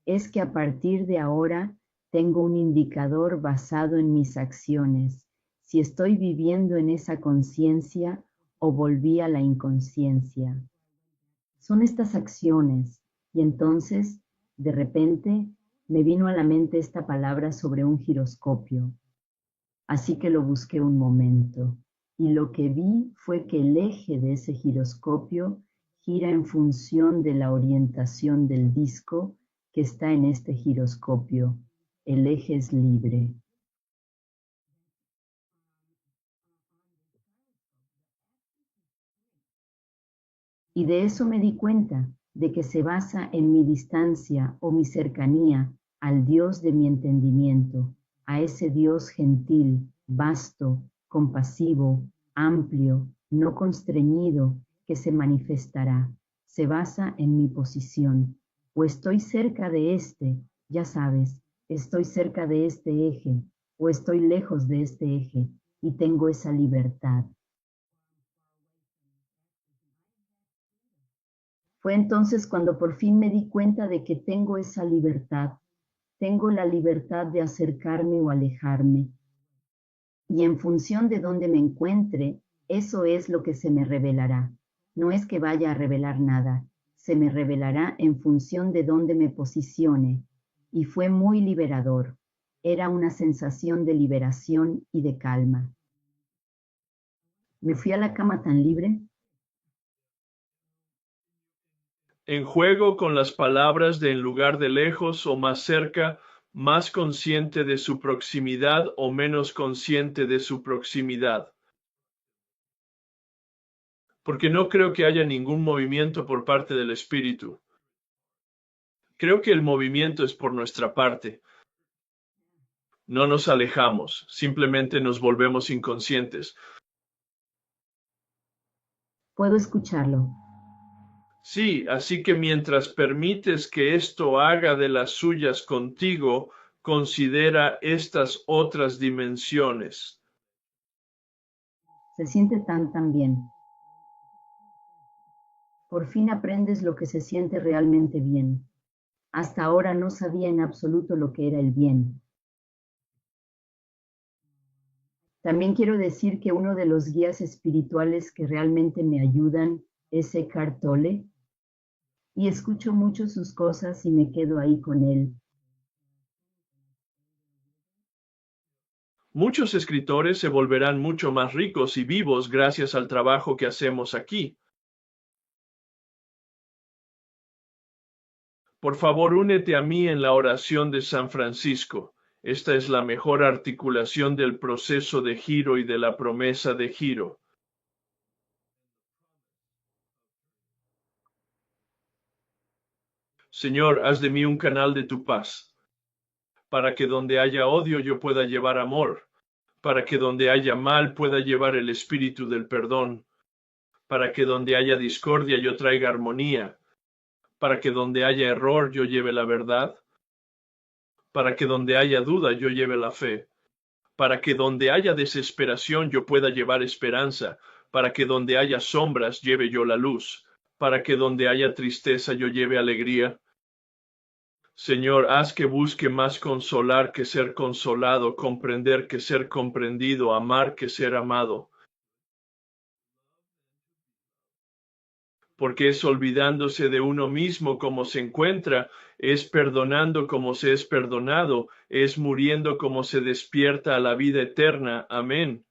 es que a partir de ahora tengo un indicador basado en mis acciones, si estoy viviendo en esa conciencia o volví a la inconsciencia. Son estas acciones, y entonces de repente me vino a la mente esta palabra sobre un giroscopio. Así que lo busqué un momento y lo que vi fue que el eje de ese giroscopio gira en función de la orientación del disco que está en este giroscopio. El eje es libre. Y de eso me di cuenta, de que se basa en mi distancia o mi cercanía al Dios de mi entendimiento, a ese Dios gentil, vasto, compasivo, amplio, no constreñido, que se manifestará. Se basa en mi posición. O estoy cerca de este, ya sabes, estoy cerca de este eje, o estoy lejos de este eje, y tengo esa libertad. Fue entonces cuando por fin me di cuenta de que tengo esa libertad. Tengo la libertad de acercarme o alejarme. Y en función de dónde me encuentre, eso es lo que se me revelará. No es que vaya a revelar nada, se me revelará en función de dónde me posicione. Y fue muy liberador. Era una sensación de liberación y de calma. Me fui a la cama tan libre. En juego con las palabras de en lugar de lejos o más cerca, más consciente de su proximidad o menos consciente de su proximidad. Porque no creo que haya ningún movimiento por parte del espíritu. Creo que el movimiento es por nuestra parte. No nos alejamos, simplemente nos volvemos inconscientes. Puedo escucharlo. Sí, así que mientras permites que esto haga de las suyas contigo, considera estas otras dimensiones. Se siente tan bien. Por fin aprendes lo que se siente realmente bien. Hasta ahora no sabía en absoluto lo que era el bien. También quiero decir que uno de los guías espirituales que realmente me ayudan es Eckhart Tolle, y escucho mucho sus cosas y me quedo ahí con él. Muchos escritores se volverán mucho más ricos y vivos gracias al trabajo que hacemos aquí. Por favor, únete a mí en la oración de San Francisco. Esta es la mejor articulación del proceso de giro y de la promesa de giro. Señor, haz de mí un canal de tu paz, para que donde haya odio yo pueda llevar amor, para que donde haya mal pueda llevar el espíritu del perdón, para que donde haya discordia yo traiga armonía, para que donde haya error yo lleve la verdad, para que donde haya duda yo lleve la fe, para que donde haya desesperación yo pueda llevar esperanza, para que donde haya sombras lleve yo la luz, para que donde haya tristeza yo lleve alegría. Señor, haz que busque más consolar que ser consolado, comprender que ser comprendido, amar que ser amado. Porque es olvidándose de uno mismo como se encuentra, es perdonando como se es perdonado, es muriendo como se despierta a la vida eterna. Amén.